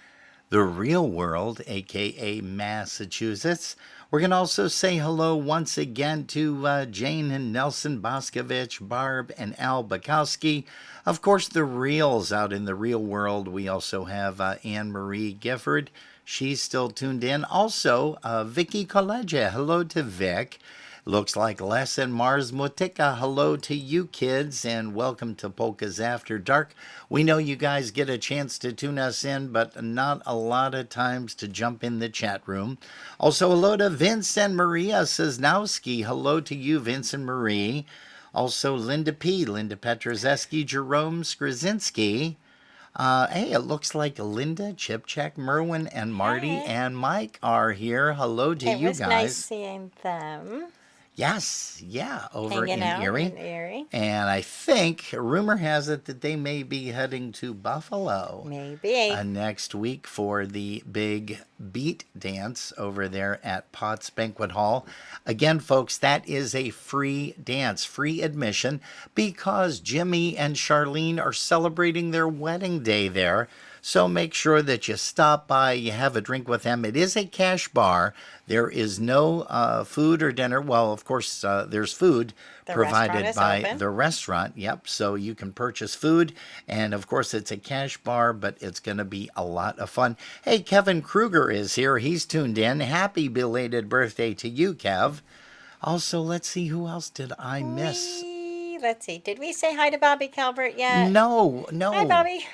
the real world, aka Massachusetts. We're going to also say hello once again to Jane and Nelson Boscovich, Barb and Al Bukowski. Of course, the Reels out in the real world. We also have Anne Marie Gifford. She's still tuned in. Also, Vicky Collegia. Hello to Vic. Looks like Les and Mars Mutika. Hello to you kids and welcome to Polkas After Dark. We know you guys get a chance to tune us in, but not a lot of times to jump in the chat room. Also, hello to Vince and Maria Sosnowski. Hello to you, Vince and Marie. Also, Linda P., Linda Petrozeski, Jerome Skrasinski. Hey, it looks like Linda, Chipcheck, Merwin, and Marty and Mike are here. Hello to you guys. It was nice seeing them. Yes, yeah, over Hanging in out Erie. in Erie. And I think, rumor has it that they may be heading to Buffalo Maybe. next week for the big beat dance over there at Potts Banquet Hall. Again, folks, that is a free dance, free admission, because Jimmy and Charlene are celebrating their wedding day there. So make sure that you stop by, you have a drink with them. It is a cash bar. There is no food or dinner. Well, of course, there's food The provided restaurant is by open. the restaurant. Yep. So you can purchase food. And of course, it's a cash bar, but it's going to be a lot of fun. Hey, Kevin Kruger is here. He's tuned in. Happy belated birthday to you, Kev. Also, let's see, who else did I miss? Let's see. Did we say hi to Bobby Calvert yet? No. Hi, Bobby.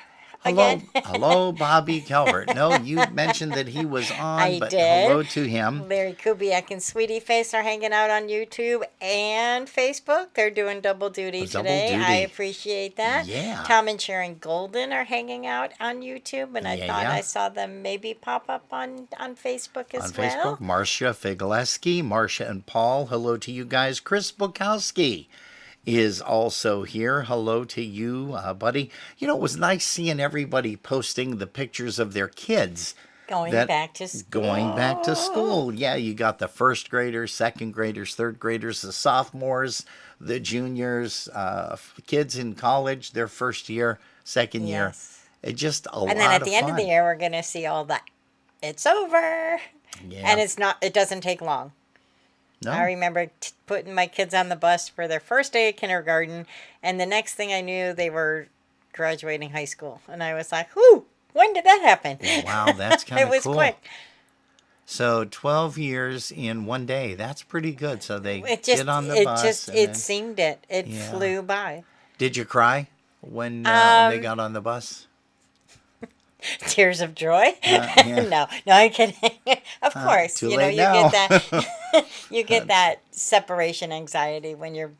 Hello, Again. hello, Bobby Calvert. No, you mentioned that he was on, I but did. hello to him. Larry Kubiak and Sweetie Face are hanging out on YouTube and Facebook. They're doing double duty Double today. duty. I appreciate that. Yeah. Tom and Sharon Golden are hanging out on YouTube, and I thought Yeah. I saw them maybe pop up on Facebook as On well. Facebook, Marcia Figaleski, Marcia and Paul. Hello to you guys. Chris Bukowski is also here. Hello to you, buddy. You know, it was nice seeing everybody posting the pictures of their kids. Going back to school. Going back to school. Yeah, you got the first graders, second graders, third graders, the sophomores, the juniors, kids in college, their first year, second year. It just a lot of fun. And then at the end of the year, we're going to see all that. It's over. Yeah. And it doesn't take long. No. I remember putting my kids on the bus for their first day of kindergarten, and the next thing I knew, they were graduating high school. And I was like, whoo, when did that happen? Wow, that's kind of cool. It was quick. So 12 years in one day. That's pretty good. So they get on the bus. It seemed it. It flew by. Did you cry when they got on the bus? Tears of joy? Yeah. No, I'm kidding. Of course, too you late get now. that. You get that separation anxiety when you're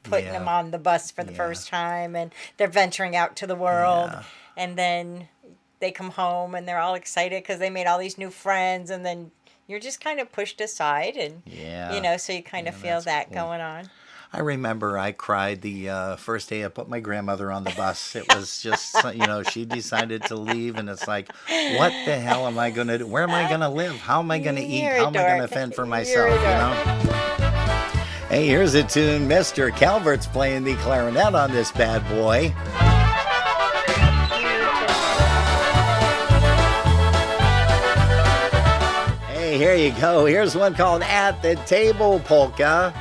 putting them on the bus for the first time, and they're venturing out to the world, and then they come home and they're all excited because they made all these new friends, and then you're just kind of pushed aside, and so you kind of feel that going on. I remember I cried the first day I put my grandmother on the bus. It was just, she decided to leave, and it's like, what the hell am I going to do? Where am I going to live? How am I going to eat? How am I going to fend for myself, Hey, here's a tune. Mr. Calvert's playing the clarinet on this bad boy. Hey, here you go. Here's one called At the Table Polka.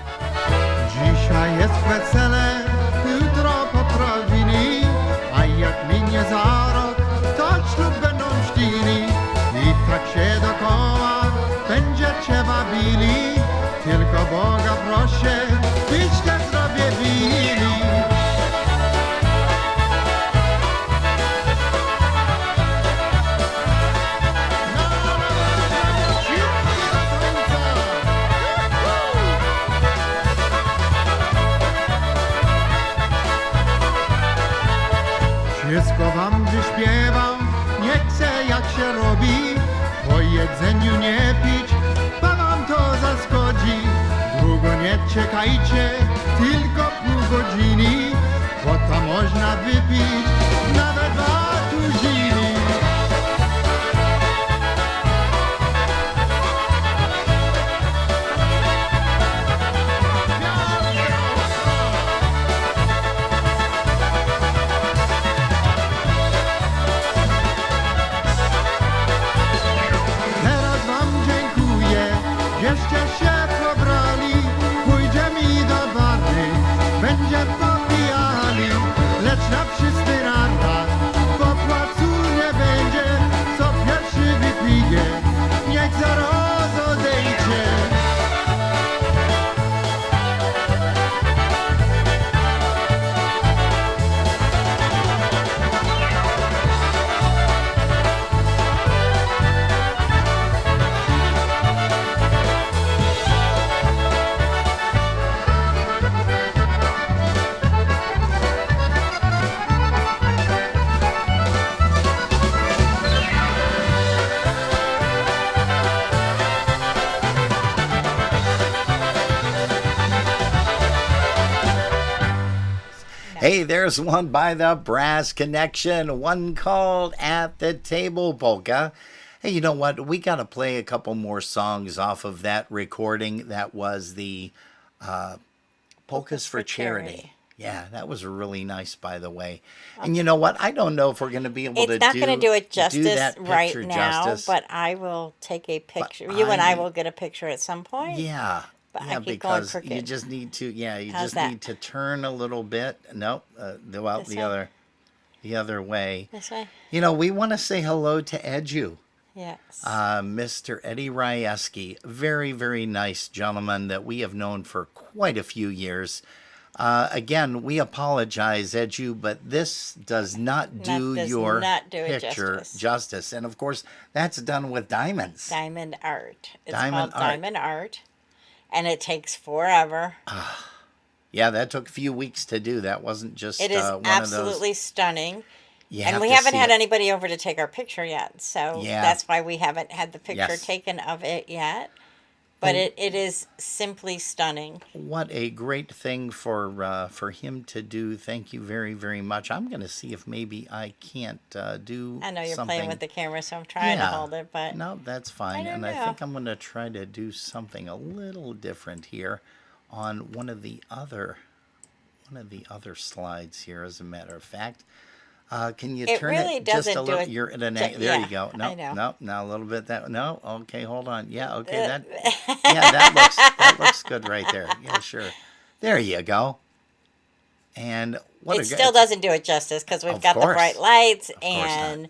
Dzisiaj jest wesele, jutro poprawili, a jak minie za rok, to ślub będą czcili. I tak się dokoła będziecie bawili, tylko Boga proszę, byście zdrowie bili. Wszystko wam wyśpiewam, nie chcę jak się robi, po jedzeniu nie pić, pa wam to zaszkodzi. Długo nie czekajcie, tylko pół godziny, bo to można wypić nawet 2 tuziny. Teraz wam dziękuję, żeście się pobrali, pójdziemy do bary, będzie popijali, lecz na wszyscy rady Hey, there's one by the Brass Connection, one called At the Table Polka. Hey, you know what? We got to play a couple more songs off of that recording. That was the Polkas for Charity. Yeah, that was really nice, by the way. And you know what? I don't know if we're going to be able to It's not going to do it justice that right picture now, justice. but I will take a picture. But You and I will get a picture at some point. Yeah. But Yeah, I keep going because you crooked. just need to. Yeah, you How's just that? need to turn a little bit. Nope. Well, This the way? other way. This way? You know, we want to say hello to Edu. Yes. Mr. Eddie Ryeski, very, very nice gentleman that we have known for quite a few years. Again, we apologize, Edu, but this does not do your picture justice. And of course, that's done with diamonds. Diamond art. It's Diamond called art. Diamond Art. And it takes forever. Yeah, that took a few weeks to do. That wasn't just It is one absolutely of those. stunning. You And have we to haven't see had it. anybody over to take our picture yet. So Yeah. that's why we haven't had the picture Yes. taken of it yet. But Oh. it is simply stunning. What a great thing for him to do. Thank you very, very much. I'm going to see if maybe I can't do I know you're something. playing with the camera, so I'm trying to Yeah. hold it, but No, that's fine. don't And I know. think I'm going to try to do something a little different here on one of the other slides here, as a matter of fact. Can you It turn really it just doesn't a do little? it You're at an ju- there yeah, you go. No, I know. no, now a little bit that. No, okay, hold on. Yeah, okay, that looks good right there. Yeah, sure. There you go. And what it still doesn't do it justice because we've Of got the course. bright lights Of course not. and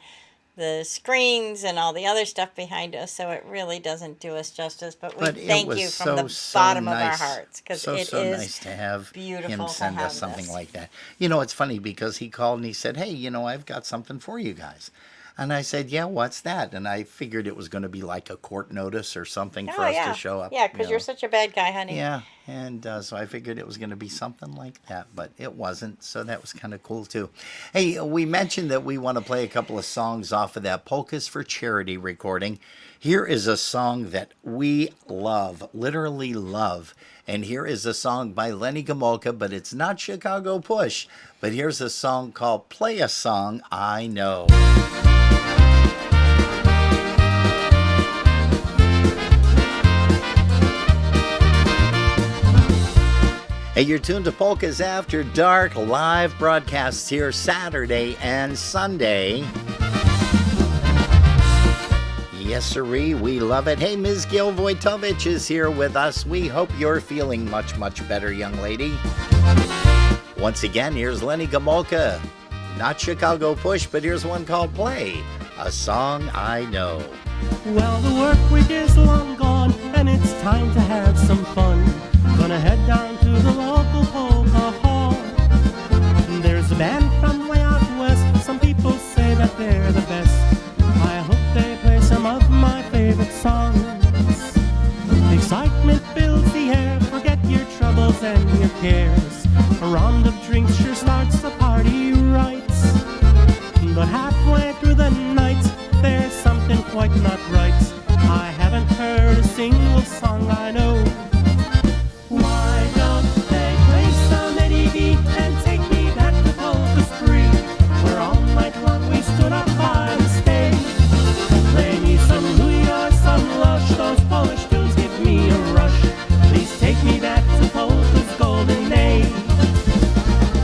the screens and all the other stuff behind us, so it really doesn't do us justice. But we But it thank was you from so the bottom nice. of our hearts because so it is nice to have beautiful him to send have us something this. like that. You know, it's funny because he called and he said, "Hey, you know, I've got something for you guys." And I said, "Yeah, what's that?" And I figured it was going to be like a court notice or something for us to show up. Yeah, because you you're know. such a bad guy, honey. Yeah, and so I figured it was going to be something like that, but it wasn't, so that was kind of cool too. Hey, we mentioned that we want to play a couple of songs off of that Polkas for Charity recording. Here is a song that we love, literally love, and here is a song by Lenny Gomulka, but it's not Chicago Push, but here's a song called Play a Song I Know. Hey, you're tuned to Polkas After Dark, live broadcasts here Saturday and Sunday. Yes, sirree, we love it. Hey, Ms. Gil Vojtovich is here with us. We hope you're feeling much, much better, young lady. Once again, here's Lenny Gomulka. Not Chicago Push, but here's one called Play, a song I know. Well, the work week is long gone, and it's time to have some fun. Gonna head down to the local polka hall. There's a band from way out west. Some people say that they're the best. I hope they play some of my favorite songs. Excitement fills the air. Forget your troubles and your cares. A round of drinks sure starts the party right. But halfway through the night, there's something quite not right. I haven't heard a single song I know. Why don't they play some Eddie V and take me back to Polka Street, where all night long we stood up by the stage? Play me some Louis or some Lush, those Polish tunes give me a rush. Please take me back to Polka's golden age.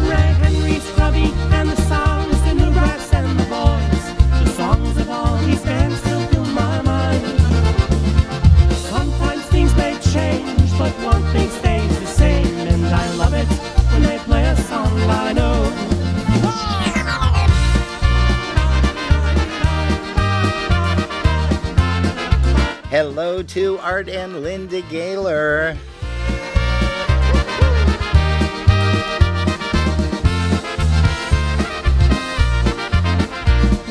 Rag Henry Scrubby and the sounds, the new brass and the boys, the songs of all these bands still fill my mind. Sometimes things may change, but one thing stays the same, and I love it when they play a song I know. Hello to Art and Linda Gaylor.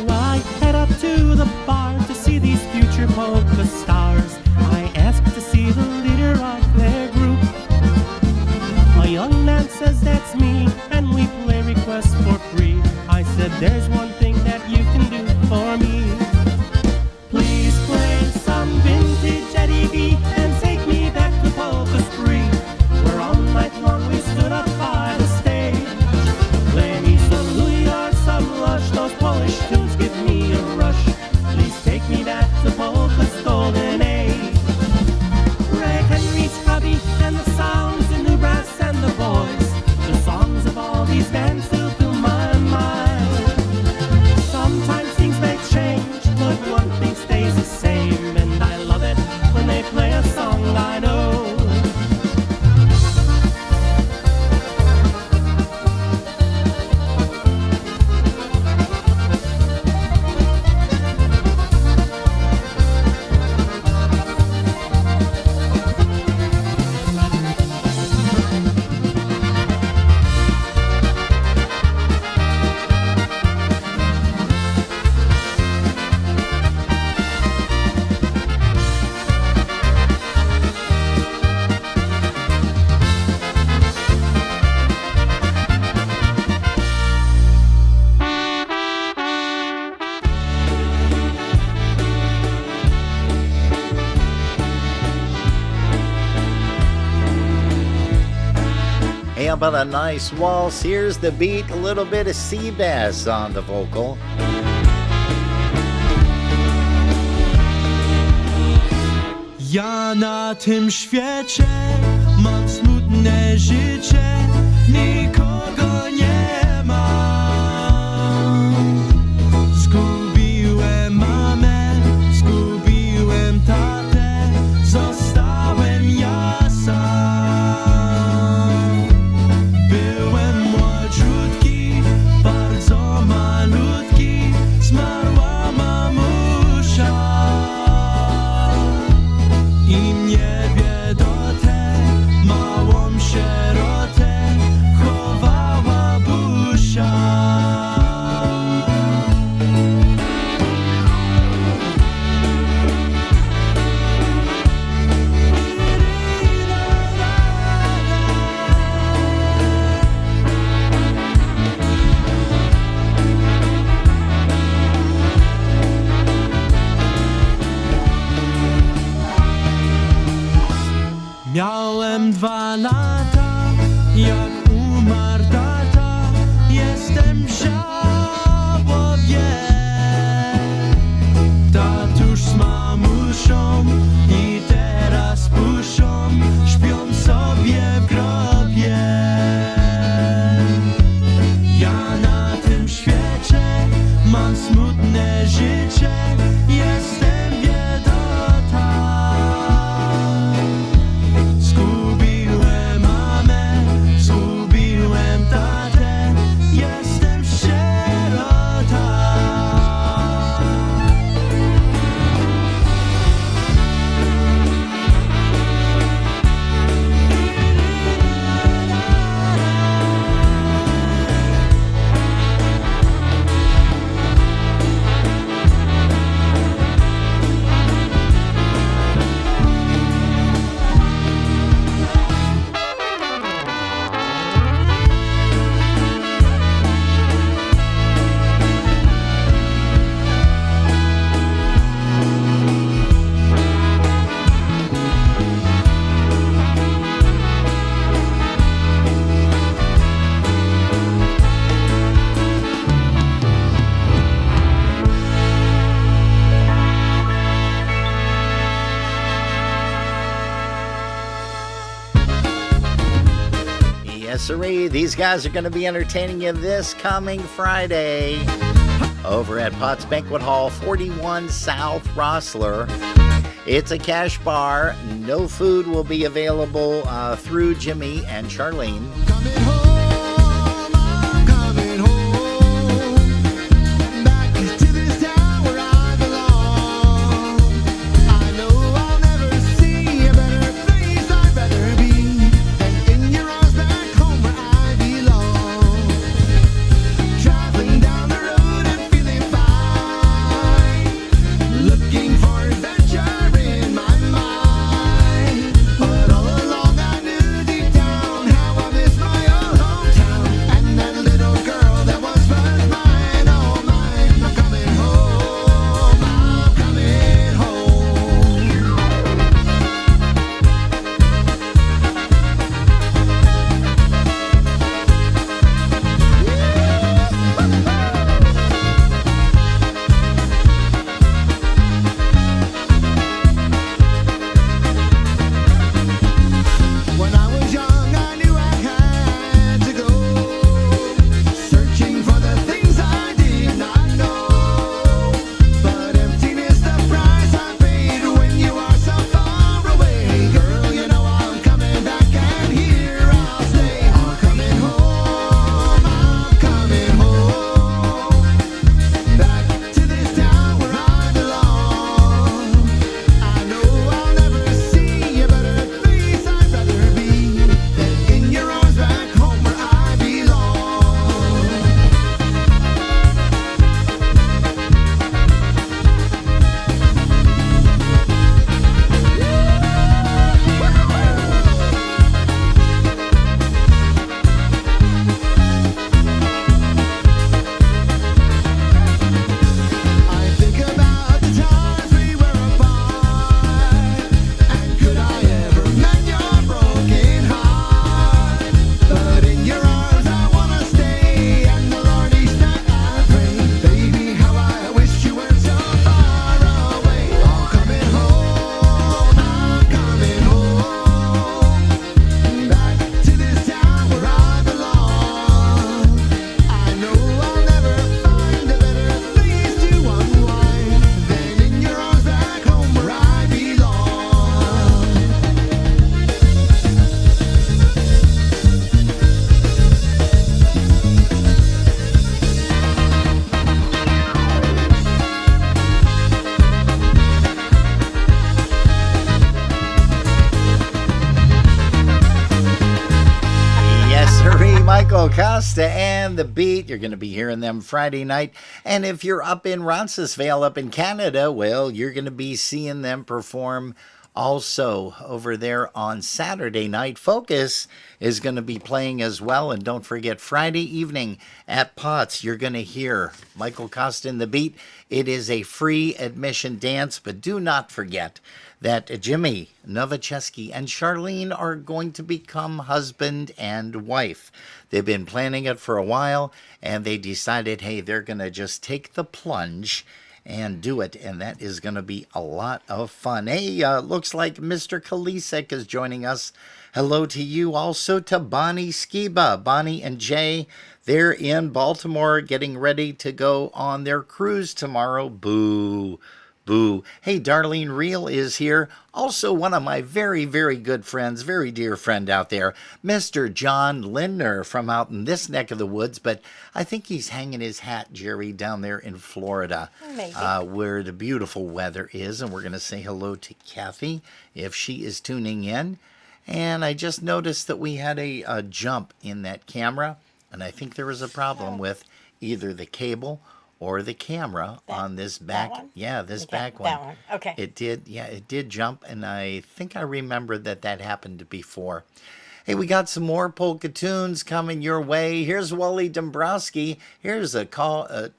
Why head up to the bar to see these future polka stars? I asked to see the leader of their group. A young man says that's me, and we play requests for free. I said there's one thing that you can do for me. Please play some vintage Eddie V and take me back to Polka Street, where all night long we stood up by the stage. how about a nice waltz? Here's the beat, a little bit of sea bass on the vocal. Ja na tym świecie mam smutne życie, nikogo nie mam. Zgubiłem mamę, zgubiłem tatę, zostałem ja sam. Byłem młodziutki, bardzo malutki, zmarła mamusia. I mnie biedotę, małą sierotę chowała busia. Miałem 2 lata, jak umarł tata, jestem w żałobie. Tatuś z mamusią i teraz puszą, śpią sobie w grobie. Ja na tym świecie mam smutne życie, jestem biedota. Zgubiłem mamę, zgubiłem tatę, jestem sierota. Yes, sirree. These guys are going to be entertaining you this coming Friday over at Potts Banquet Hall, 41 South Rossler. It's a cash bar. No food will be available through Jimmy and Charlene. But all along I knew deep down how I missed my own home. Michael Costa and the Beat. You're going to be hearing them Friday night. And if you're up in Roncesvalles, up in Canada, well, you're going to be seeing them perform also over there on Saturday night. Focus is going to be playing as well. And don't forget, Friday evening at Potts, you're going to hear Michael Costa and the Beat. It is a free admission dance, but do not forget that Jimmy Nowaczewski and Charlene are going to become husband and wife. They've been planning it for a while, and they decided, hey, they're going to just take the plunge and do it, and that is going to be a lot of fun. Hey, looks like Mr. Kalisek is joining us. Hello to you, also to Bonnie Skiba. Bonnie and Jay, they're in Baltimore getting ready to go on their cruise tomorrow. Boo. Boo. Hey, Darlene Reel is here. Also one of my very, very good friends, very dear friend out there, Mr. John Lindner from out in this neck of the woods, but I think he's hanging his hat, Jerry, down there in Florida, where the beautiful weather is, and we're going to say hello to Kathy if she is tuning in. And I just noticed that we had a jump in that camera, and I think there was a problem with either the cable or the camera on this back. This back one. That one. Okay. It did jump, and I think I remember that happened before. Hey, we got some more polka tunes coming your way. Here's Wally Dombrowski. Here's a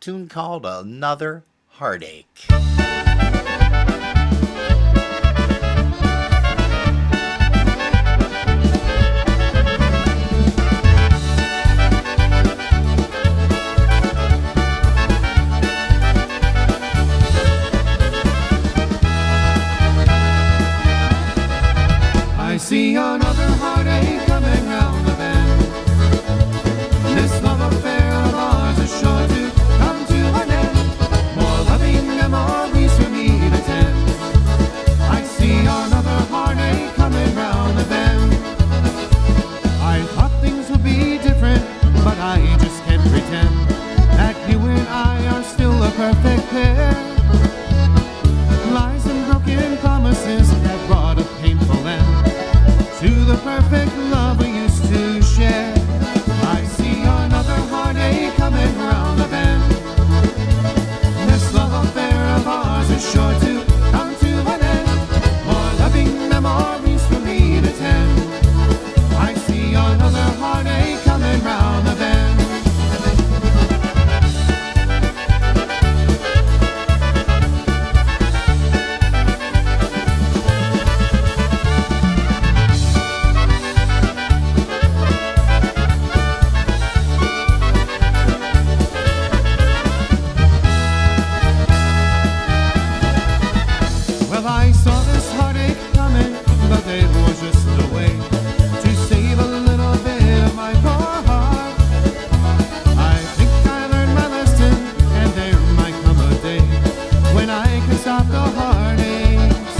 tune called Another Heartache. I see another heartache coming round the bend. This love affair of ours is sure to come to an end. More loving memories for me to tend. I see another heartache coming round the bend. I thought things would be different, but I just can't pretend that you and I are still a perfect pair. Lies and broken promises that brought a painful end to the perfect love we used to share. I see another heartache coming round the bend. This love affair of ours is sure to come to an end. More loving memories for me to tend. I see another heartache coming round the bend. Well, I saw this heartache coming, but there was just no way to save a little bit of my poor heart. I think I learned my lesson, and there might come a day when I can stop the heartaches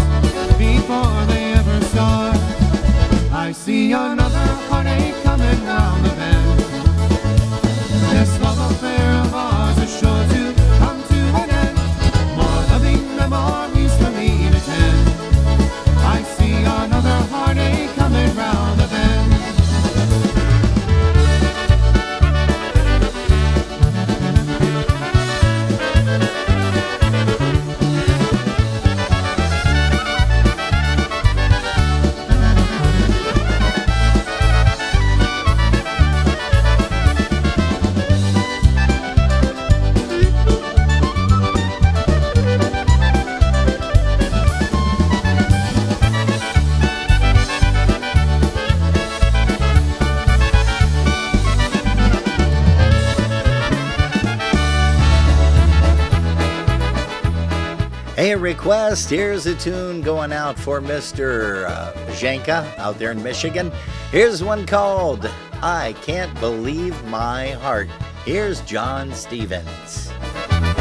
before they ever start. I see another heartache coming round the bend. This love affair of ours is sure to come to an end. More loving memories for me to tend. I see another heartache coming round the bend. Hey, a request. Here's a tune going out for Mr. Zhanka out there in Michigan. Here's one called I Can't Believe My Heart. Here's John Stevens. I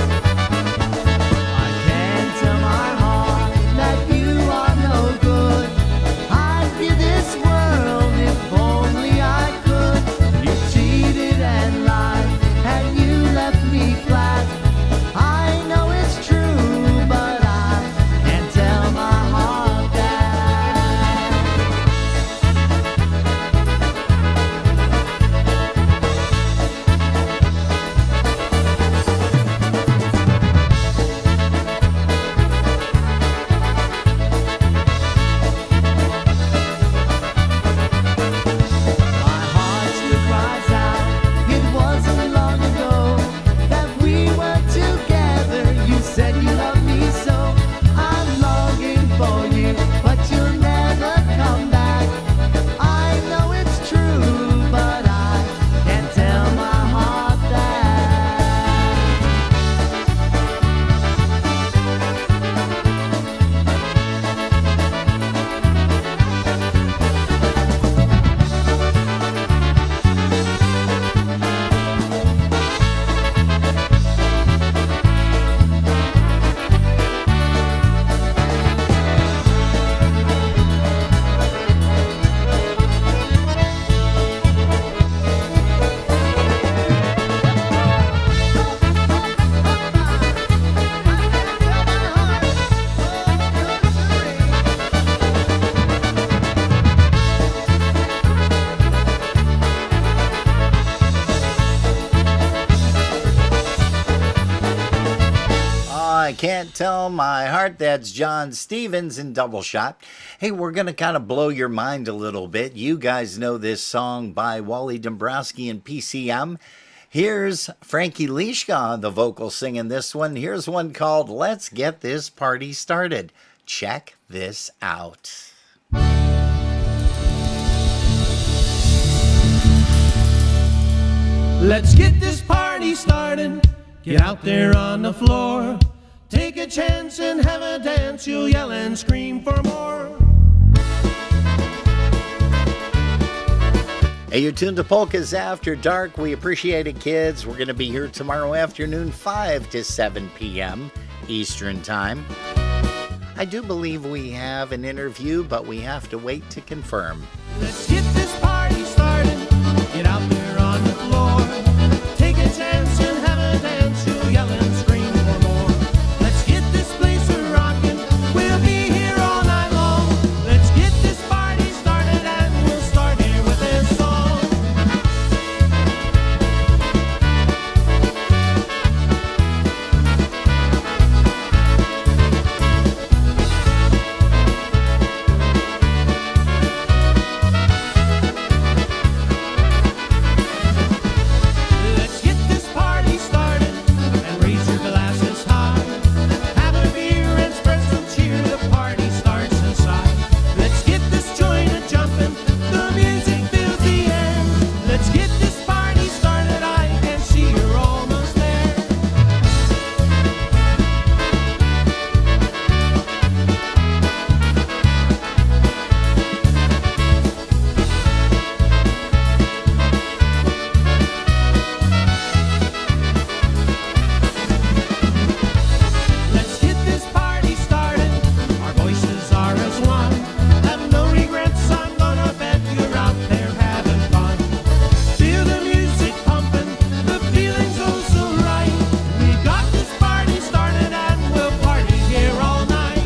can't tell my heart that you are no good. I'd give this world if only I could. You cheated and lied, and you left me flat. I know it's true, but I can't tell my heart that. I Can't Tell My Heart. That's John Stevens in Double Shot. Hey, we're going to kind of blow your mind a little bit. You guys know this song by Wally Dombrowski and PCM. Here's Frankie Lishka on the vocal singing this one. Here's one called Let's Get This Party Started. Check this out. Let's get this party started. Get out there on the floor. Take a chance and have a dance. You'll yell and scream for more. Hey, you're tuned to Polkas After Dark. We appreciate it, kids. We're going to be here tomorrow afternoon, 5 to 7 p.m. Eastern Time. I do believe we have an interview, but we have to wait to confirm. Let's get this party started. Get out there on the floor. Take a chance and have a dance. You'll yell and scream for more. Let's get this place a-rockin'. We'll be here all night long. Let's get this party started and we'll start here with this song. Let's get this party started and raise your glasses high. Have a beer and spread some cheer. The party starts inside. Let's get this joint a-jumpin'. The music fills the air. Let's get this party started. I can see you're almost there. Let's get this party started. Our voices are as one. Have no regrets. I'm gonna bet you're out there having fun. Feel the music pumping. The feeling's oh so right. We got this party started and we'll party here all night.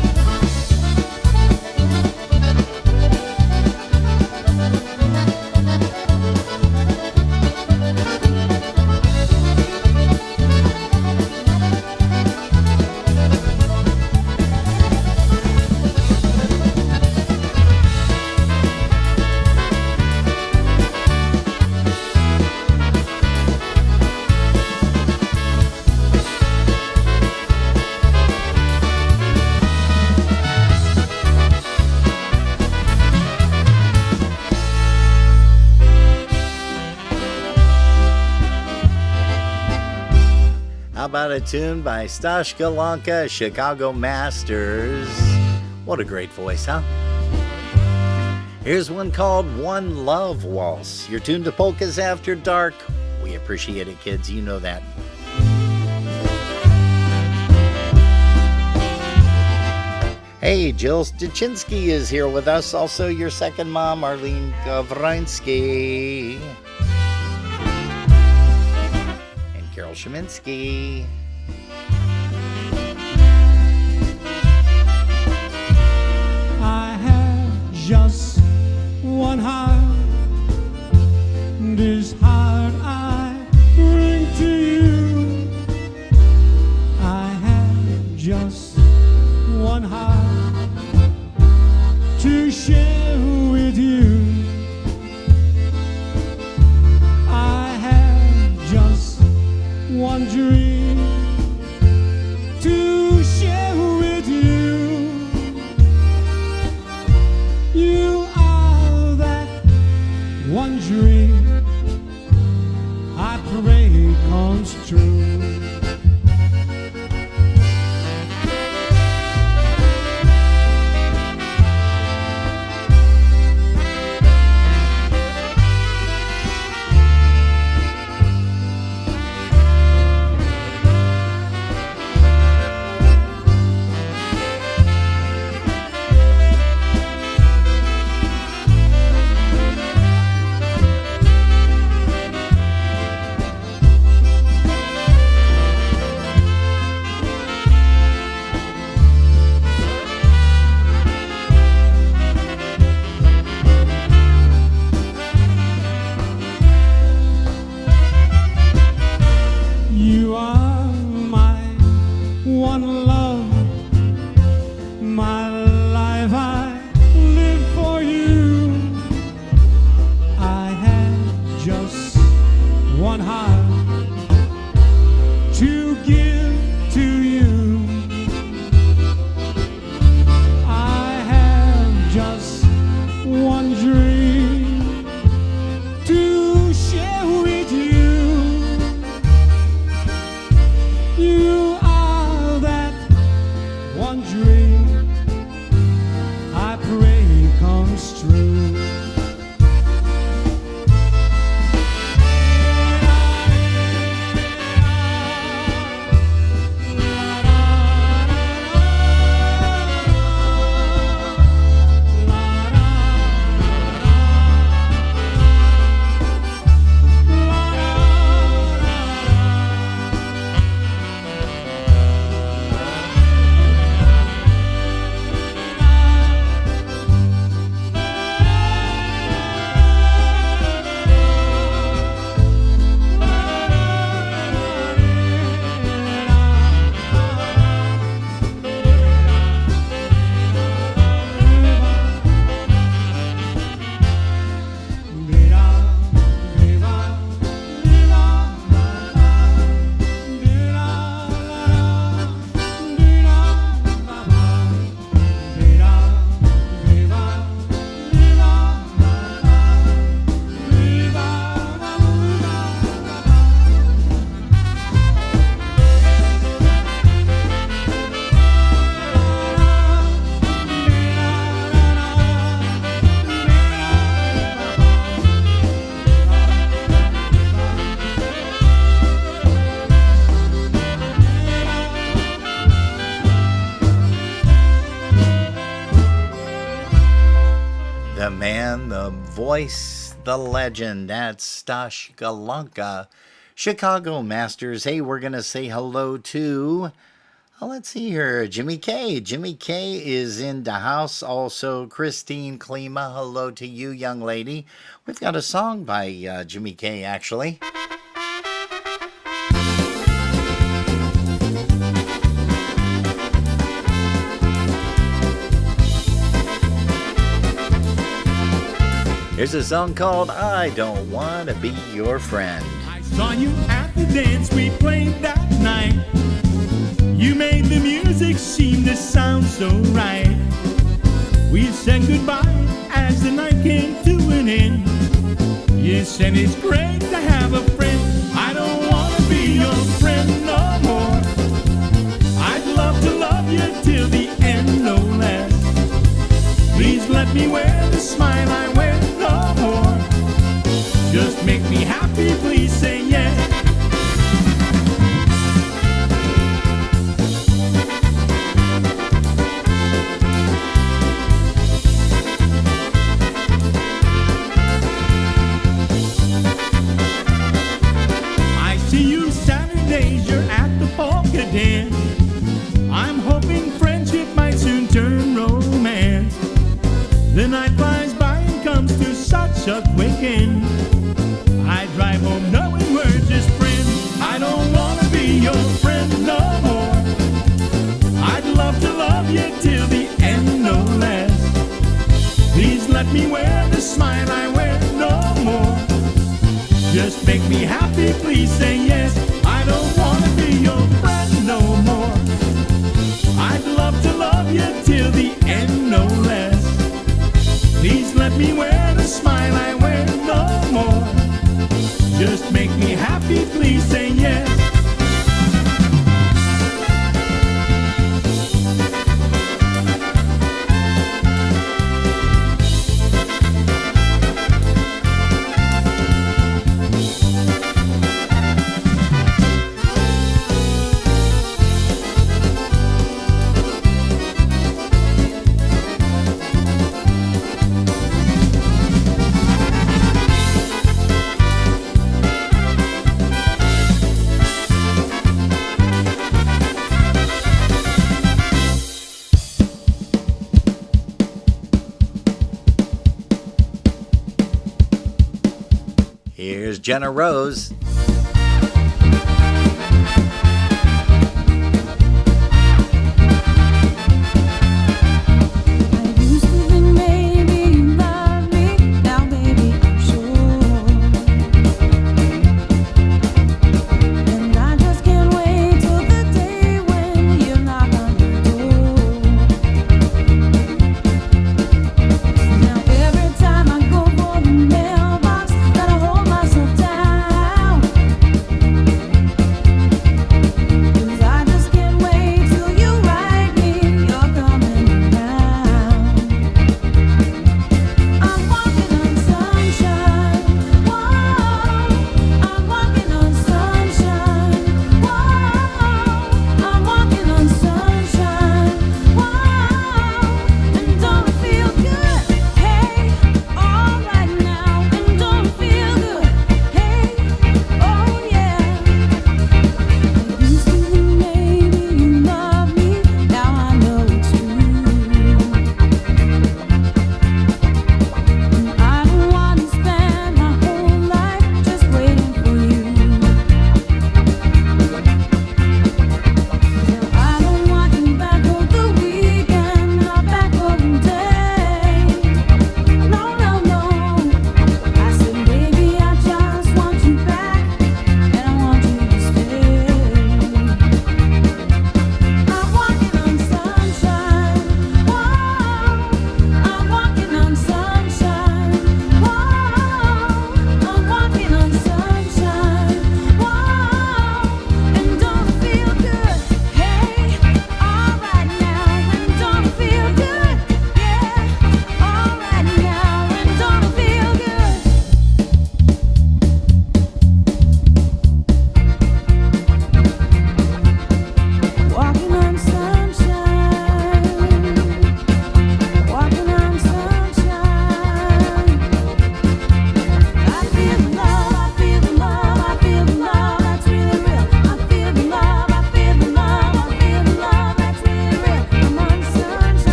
How about a tune by Stashka Lanka, Chicago Masters? What a great voice, huh? Here's one called One Love Waltz. You're tuned to Polkas After Dark. We appreciate it, kids. You know that. Hey, Jill Stachinsky is here with us. Also, your second mom, Arlene Gavrinsky. And Carol Sheminsky. I have just one heart. This heart I bring to you. I have just one heart to share with you. I have just one dream The man, the voice, the legend. That's Stash Galanka, Chicago Masters. Hey, we're going to say hello to, let's see here, Jimmy K. Jimmy K is in the house. Also, Christine Klima. Hello to you, young lady. We've got a song by Jimmy K, actually. Here's a song called I Don't Want to Be Your Friend. I saw you at the dance we played that night. You made the music seem to sound so right. We said goodbye as the night came to an end. You said it's great to have a friend. I don't want to be your friend no more. I'd love to love you till the end, no less. Please let me wear the smile I wear no more. Just make me happy, please say yes. I see you Saturdays, you're at the polka dance. I'm hoping friendship might soon turn romance. The night flies by and comes to such a quick end. I drive home knowing we're just friends. I don't want to be your friend no more. I'd love to love you till the end, no less. Please let me wear the smile I wear no more. Just make me happy, please say yes. I don't want to be your friend no more. I'd love to love you till the end, no less. Please let me wear the smile I wear no more. Just make me happy, please say yes. Here's Jenna Rose. Now every time I go for the mailbox, gotta hold myself down.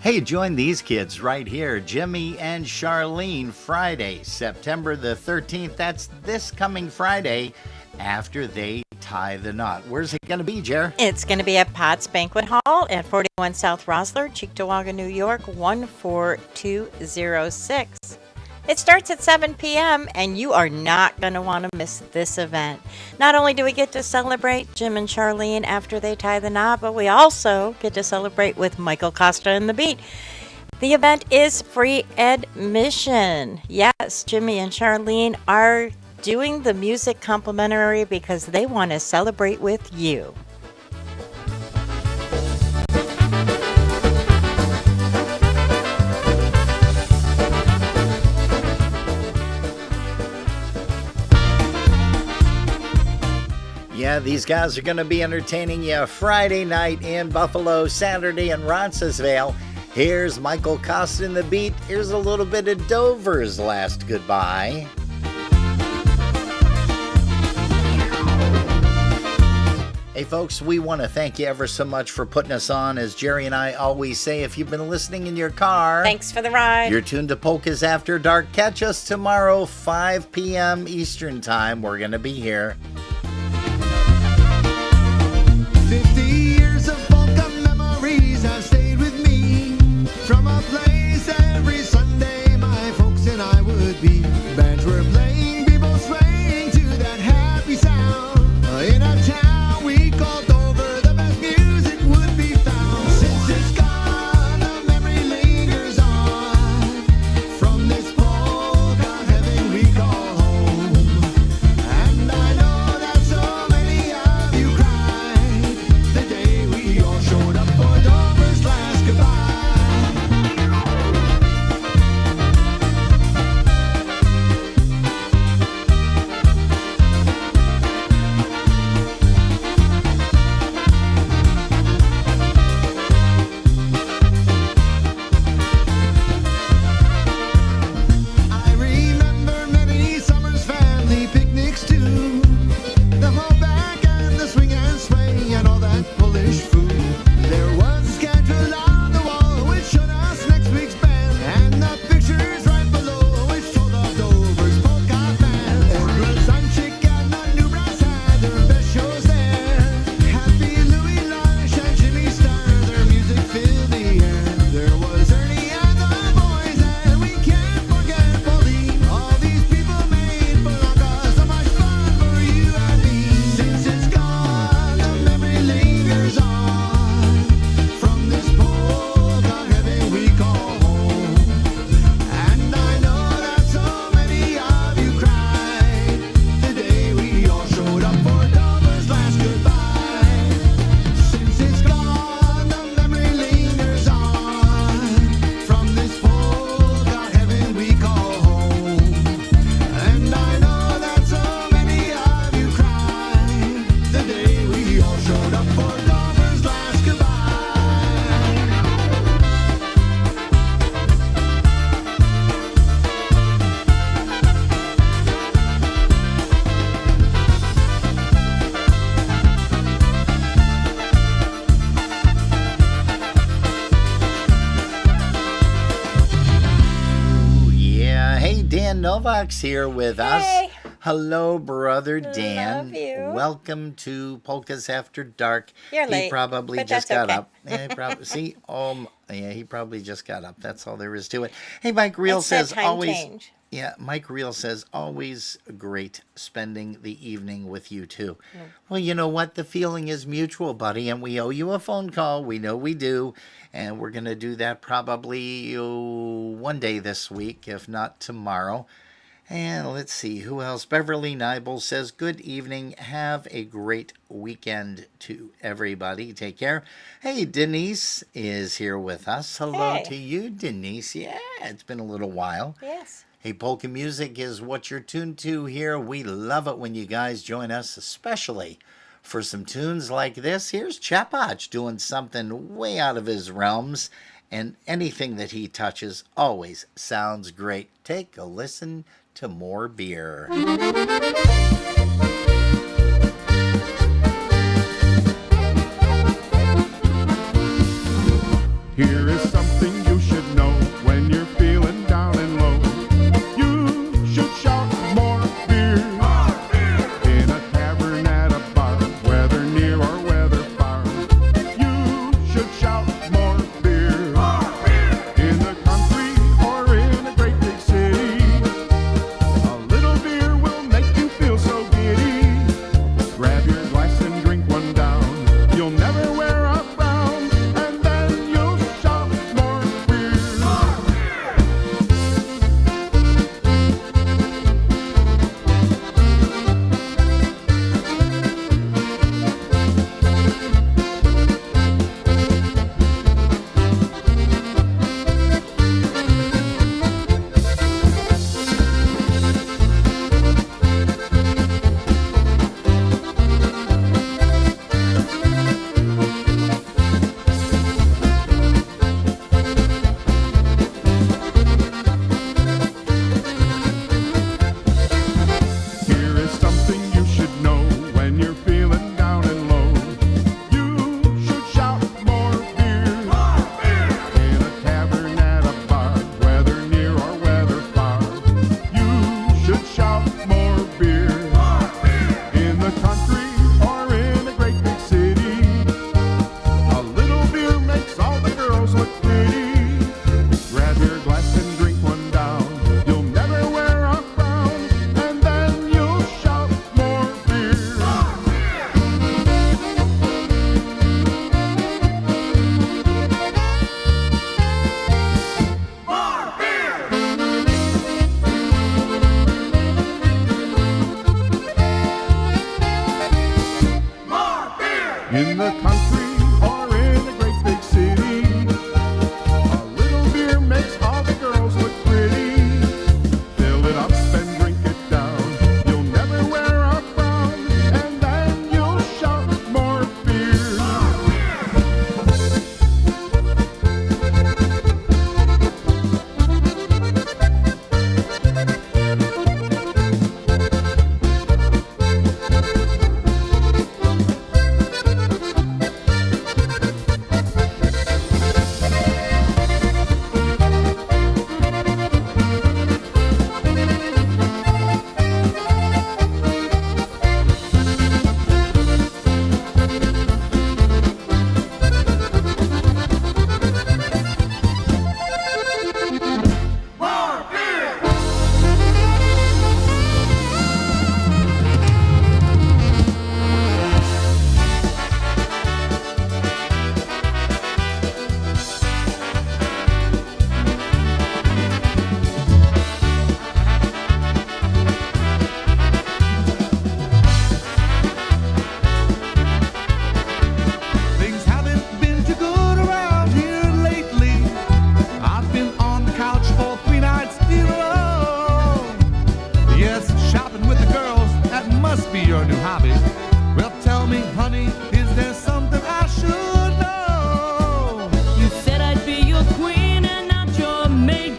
Hey, join these kids right here, Jimmy and Charlene, Friday, September the 13th. That's this coming Friday after they tie the knot. Where's it going to be, Jer? It's going to be at Potts Banquet Hall at 41 South Rosler, Cheektowaga, New York, 14206. It starts at 7 p.m., and you are not going to want to miss this event. Not only do we get to celebrate Jim and Charlene after they tie the knot, but we also get to celebrate with Michael Costa and the Beat. The event is free admission. Yes, Jimmy and Charlene are doing the music complimentary because they want to celebrate with you. Yeah, these guys are going to be entertaining you Friday night in Buffalo, Saturday in Roncesvalles. Here's Michael Costa and the Beat. Here's a little bit of Dover's Last Goodbye. Hey folks, we want to thank you ever so much for putting us on. As Jerry and I always say, if you've been listening in your car, thanks for the ride. You're tuned to Polkas After Dark. Catch us tomorrow, 5 p.m. Eastern Time. We're going to be here. 50 years of polka memories have stayed with me. From a place every Sunday my folks and I would be. Bands were playing, people swaying to that happy sound. In a town we called Dover, the best music would be found. Since it's gone, the memory lingers on. From this polka heaven we call home. And I know that so many of you cried the day we all showed up for Dover's last goodbye. I remember many summers, family picnics too. The hoback and the swing and sway and all that Polish food. There was a schedule on the wall which showed us next week's band, and the pictures right below which told of Dover's polka band. Edward Sanchik and the new brass had their best shows there. Happy Louis Lush and Jimmy Star, their music filled the air. There was Ernie and the boys, and we can't forget Pauline. All these people made Polka so much fun for you and me. Since it's gone, the memory lingers on. From this polka heaven we call home. And I know that so many of you cried the day we all showed up for Dover's last goodbye. Since it's gone, the memory lingers on. From this polka heaven we call home. And I know that so many of you cried the day we all showed up for Dover's last goodbye. Ooh, yeah. Hey, Dan Novak's here with us. Hey. Hello, brother Dan. Love you. Welcome to Polkas After Dark. You're He late, probably but just that's got okay. up. Yeah, he probably see. Yeah, he probably just got up. That's all there is to it. Hey, Mike Reel It's that says time always. change. Yeah, Mike Reel says always great spending the evening with you too. Well, you know what? The feeling is mutual, buddy, and we owe you a phone call. We know we do, and we're gonna do that probably one day this week, if not tomorrow. And let's see, who else? Beverly Nibel says, good evening. Have a great weekend to everybody. Take care. Hey, Denise is here with us. Hello Hey. to you, Denise. Yeah, it's been a little while. Yes. Hey, polka music is what you're tuned to here. We love it when you guys join us, especially for some tunes like this. Here's Chapach doing something way out of his realms, and anything that he touches always sounds great. Take a listen to More Beer. Here is something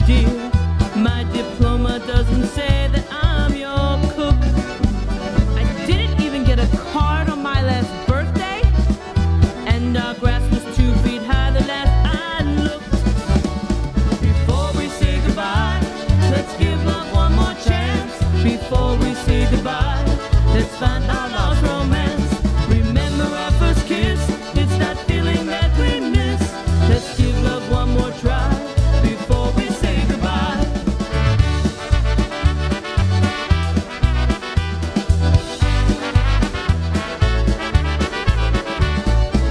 dear. My diploma doesn't say that I'm your cook. I didn't even get a card on my last birthday, and our grass was 2 feet high the last I looked. Before we say goodbye, let's give love one more chance. Before we say goodbye, let's find our lost romance. Remember our first kiss, it's that feeling that we miss. Let's give love one more try before we say goodbye.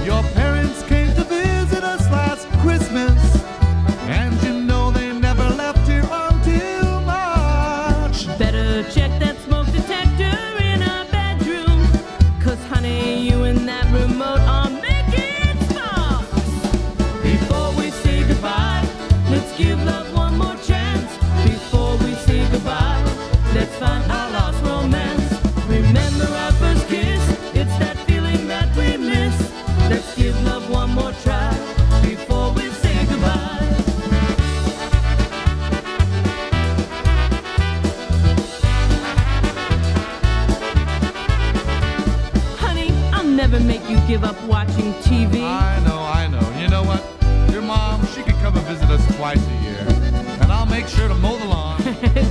Your parents came to visit us last Christmas, and you know they never left here until March. Better check that smoke detector in our bedroom, 'cause honey, you and that remote are making sparks. Before we say goodbye, let's give love one more chance. Before we say goodbye, let's find our lost romance. Remember our first kiss, it's that feeling that we miss. Let's give love one more try before we say goodbye. Honey, I'll never make you give up watching TV. I know. You know what? Your mom, she could come and visit us twice a year, and I'll make sure to mow the lawn.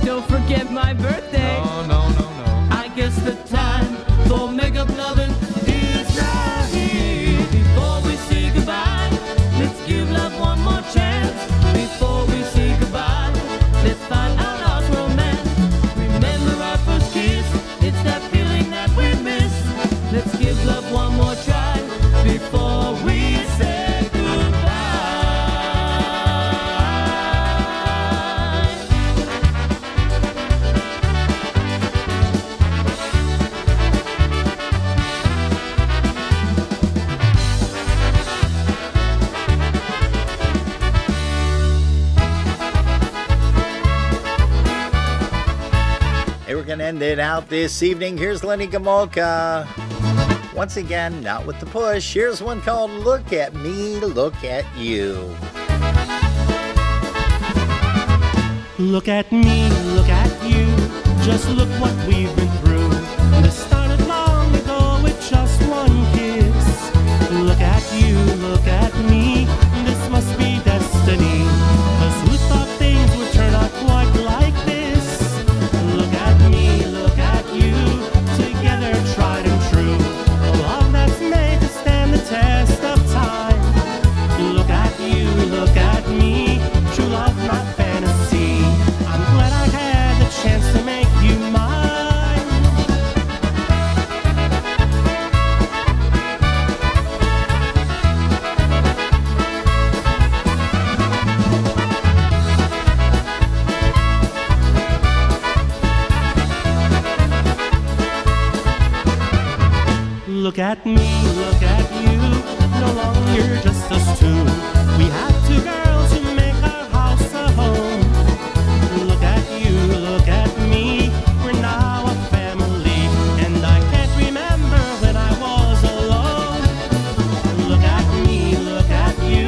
Don't forget my birthday. No. I guess the time for makeup loving is now here. Before we say goodbye, let's give love one more chance. Before we say goodbye, let's find our lost romance. Remember our first kiss, it's that feeling that we miss. Let's give love one more try before we say goodbye. Hey, we're going to end it out this evening. Here's Lenny Gomolka. Once again, not with the push. Here's one called Look at Me, Look at You. Look at me, look at you. Just look what we've been through. This started long ago with just one kiss. Look at you, look at me. This must be destiny. 'Cause who thought things would turn out quite like this? Look at me, look at you. Together, tried and true. A love that's made to stand the test of time. Look at you, look at me. True love, not fantasy. I'm glad I had the chance to make you mine. Look at me, look at you. No longer just us two. We have two girls who make our house a home. Look at you, look at me. We're now a family, and I can't remember when I was alone. Look at me, look at you.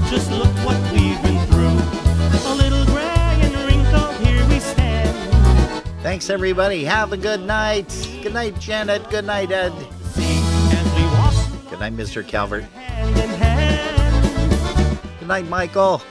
Just look what we've been through. A little gray and wrinkled, here we stand. Thanks, everybody. Have a good night. Good night, Janet. Good night, Ed. Good night, Mr. Calvert. Good night, Michael.